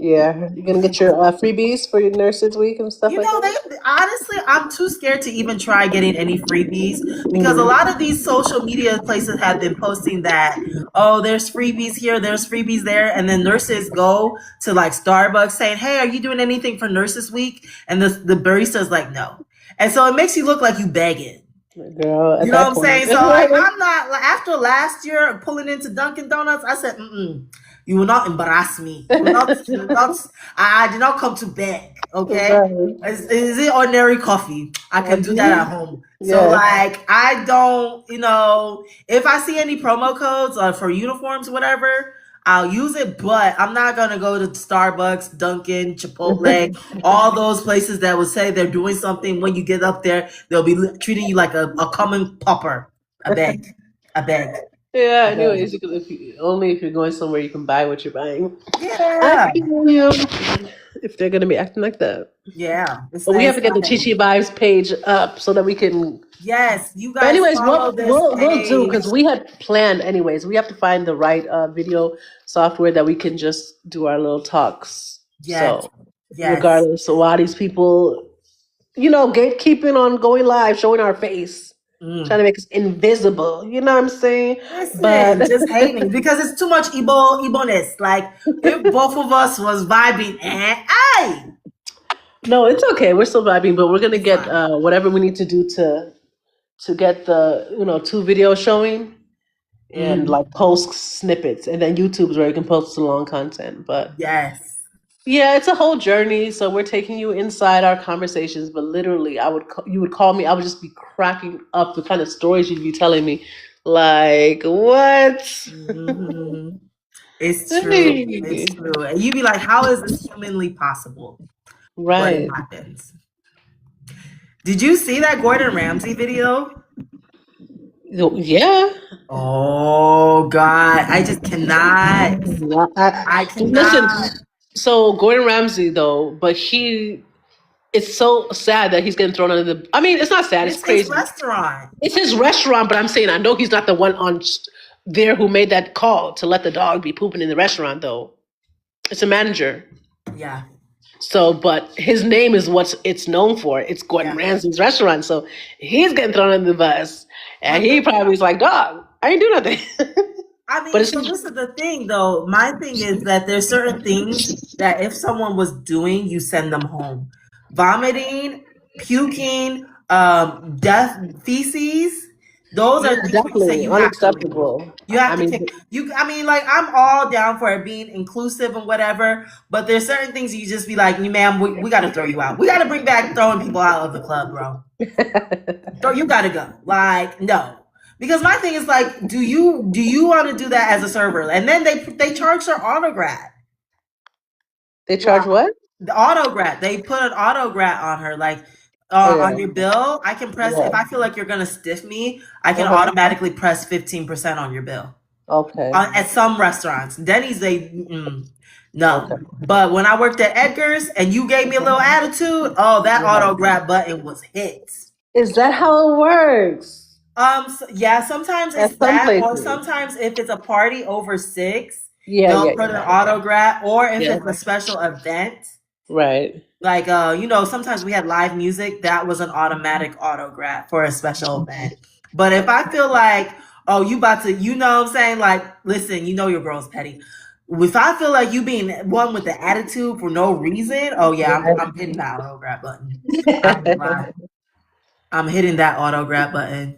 Yeah. You're gonna get your freebies for your nurses week and stuff like that? They honestly, I'm too scared to even try getting any freebies because a Mm. lot of these social media places have been posting that, oh, there's freebies here, there's freebies there, and then nurses go to like Starbucks saying, hey, are you doing anything for Nurses Week? And the barista's like, no, and so it makes you look like you begging. Girl, You at know what that I'm point. saying? So like I'm not like after last year pulling into Dunkin' Donuts, I said, you will not embarrass me. You will not I did not come to beg. Okay. Right. Is it ordinary coffee? I can do that at home. So Yeah. like I don't, if I see any promo codes for uniforms, whatever, I'll use it, but I'm not gonna go to Starbucks, Dunkin', Chipotle, all those places that would say they're doing something. When you get up there, they'll be treating you like a common pauper. I beg, I beg, Yeah, I beg. anyways, only if you're going somewhere you can buy what you're buying. I Yeah, feel you. If they're gonna be acting like that. yeah. But we have It's to get not the heavy. Chichi Vibes page up so that we can. Yes, you But guys anyways, follow this we'll do page. because we had planned. Anyways, we have to find the right video software that we can just do our little talks. Yes, So yes. regardless of why these people, gatekeeping on going live, showing our face, trying to Mm. make us invisible. You know what I'm saying? Listen, But just hating because it's too much Eboness. Like if both of us was vibing, hey, no, it's okay. We're still vibing, but we're gonna it's get fine. whatever we need to do to get the 2 videos showing and Mm. like post snippets, and then YouTube's where you can post the long content. But Yes. yeah, it's a whole journey. So we're taking you inside our conversations, but literally, you would call me. I would just be cracking up the kind of stories you'd be telling me. Like what? Hmm. It's true. Hey. It's true. And you'd be like, how is this humanly possible? But it Right. happens. Did you see that Gordon Ramsay video? Yeah. Oh God, I just cannot. Yeah, I listen. cannot. So Gordon Ramsay, though, but it's so sad that he's getting thrown under the. I mean, it's not sad. It's It's his crazy. restaurant. It's his restaurant, but I'm saying I know he's not the one on there who made that call to let the dog be pooping in the restaurant, though. It's a manager. Yeah, So, but his name is what it's known for. It's Gordon yeah. Ramsay's restaurant. So he's getting thrown under the bus, and But he probably is like, "Dog, I ain't do nothing." I But mean, it's so his, this is the thing, though. My thing is that there's certain things that if someone was doing, you send them home. Vomiting, puking, death, feces. Those yeah, are things where you say definitely you have to leave. unacceptable. You I have to mean, take you. I mean, like I'm all down for it being inclusive and whatever, but there's certain things you just be like, ma'am, we got to throw you out. We got to bring back throwing people out of the club, bro. So you gotta go. Like, no. Because my thing is like, do you want to do that as a server? And then they charge their autograph. they Wow. charge what? The autograph. They put an autograph on her, like Oh on yeah, your bill. I can press if yeah. I feel like you're gonna stiff me, I can Uh-huh. automatically press 15% on your bill. Okay, At some restaurants, Denny's no. okay. But when I worked at Edgar's and you gave me a little attitude, oh, that Yeah. autograph button was hit. Is that how it works? Yeah, sometimes it's At some that, or places. sometimes if it's a party over six, Yeah, they'll yeah, put an yeah. autograph, or if Yeah. it's a special event, Right. like sometimes we had live music, that was an automatic autograph for a special event. But if I feel like, oh, you about to, you know what I'm saying? Like, listen, your girl's petty. If I feel like you being one with the attitude for no reason, oh yeah, I'm hitting that auto grab button. I ain't gonna lie. I'm hitting that auto grab button.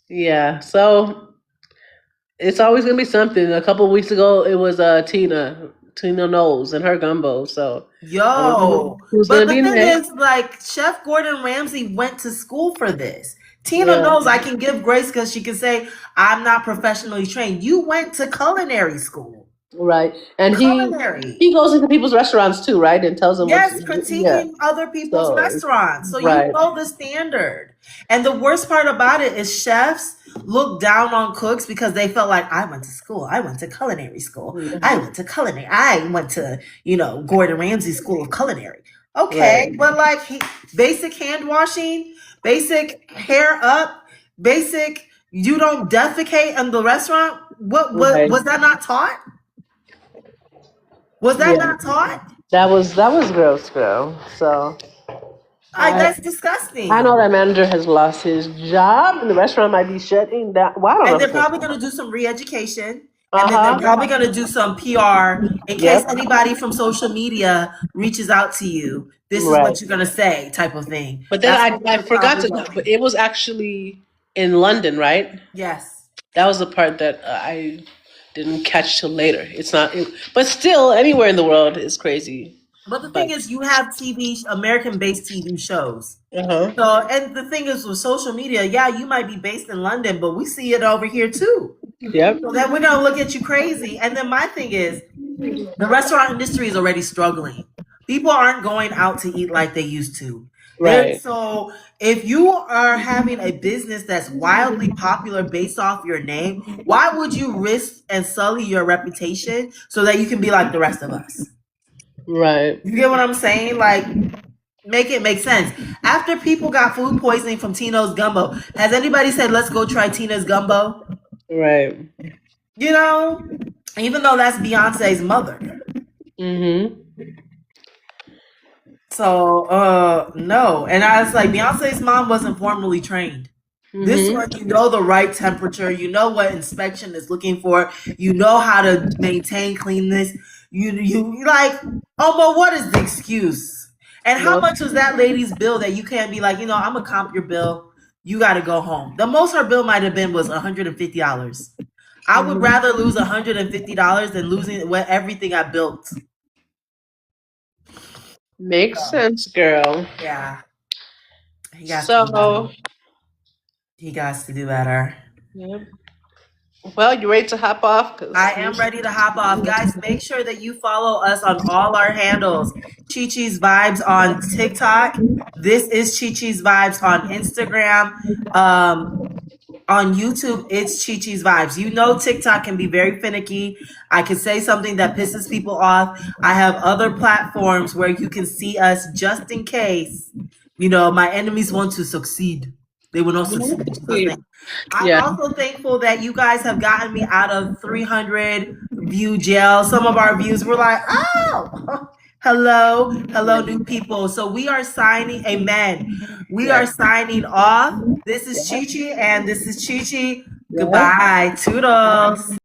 Yeah. So it's always gonna be something. A couple of weeks ago, it was Tina Knowles and her gumbo. So I don't know Yo, who's but gonna the be thing next. is, like, Chef Gordon Ramsay went to school for this. Tina Yeah. knows I can give grace because she can say, I'm not professionally trained. You went to culinary school. Right. And he Culinary. goes into people's restaurants too, right? And tells them what's Yes, yeah. critiquing other people's So restaurants. So you right. know the standard. And the worst part about it is chefs look down on cooks because they felt like I went to school. I went to culinary school. I went to culinary. I went to, Gordon Ramsay School of Culinary. Right. Okay, but like basic hand washing, basic hair up, basic you don't defecate in the restaurant. What Right. was that not taught? Was that Yeah. not taught? That was gross, girl. So I That's I know disgusting. that manager has lost his job and the restaurant might be shutting down. Well, I don't And know they're if it's probably going to do some re-education, and then they're uh-huh. probably going to do some PR in case Yep. anybody from social media reaches out to you. This is Right. what you're going to say, type of thing. But then That's I, what I they're forgot probably to but doing. it was actually in London, right? Yes. That was the part that I didn't catch till later. It's not but still anywhere in the world is crazy. But the But thing is, you have American-based TV shows. uh-huh. So, and the thing is with social media, yeah, you might be based in London, but we see it over here too. Yep. So then we're going to look at you crazy. And then my thing is, the restaurant industry is already struggling. People aren't going out to eat like they used to. Right. So if you are having a business that's wildly popular based off your name, why would you risk and sully your reputation so that you can be like the rest of us? Right. You get what I'm saying? Like, make it make sense. After people got food poisoning from Tino's gumbo, has anybody said, let's go try Tina's gumbo? Right. You know, even though that's Beyonce's mother. Mm-hmm. So, no. And I was like, Beyonce's mom wasn't formally trained. This Mm-hmm. one, you know the right temperature. You know what inspection is looking for. You know how to maintain cleanness. You like, oh, but what is the excuse? And how Nope. much was that lady's bill that you can't be like, I'm gonna comp your bill. You got to go home. The most her bill might have been was $150. I would Mhm. rather lose $150 than losing everything I built. Makes So, sense, girl. yeah, he got to do better. So, He got to do better. yeah. Well, you ready to hop off? I Cause am ready to hop off. Guys, make sure that you follow us on all our handles. Chi Chi's Vibes on TikTok. This is Chi Chi's Vibes on Instagram. On YouTube, it's Chi Chi's Vibes. You know TikTok can be very finicky. I can say something that pisses people off. I have other platforms where you can see us just in case, my enemies want to succeed. They will not succeed in Jesus' name. I'm yeah, also thankful that you guys have gotten me out of 300 view jail. Some of our views were like, oh, hello, new people. So we are signing, amen. We yeah, are signing off. This is Chi Chi, and this is Chi Chi. yeah. Goodbye. Toodles.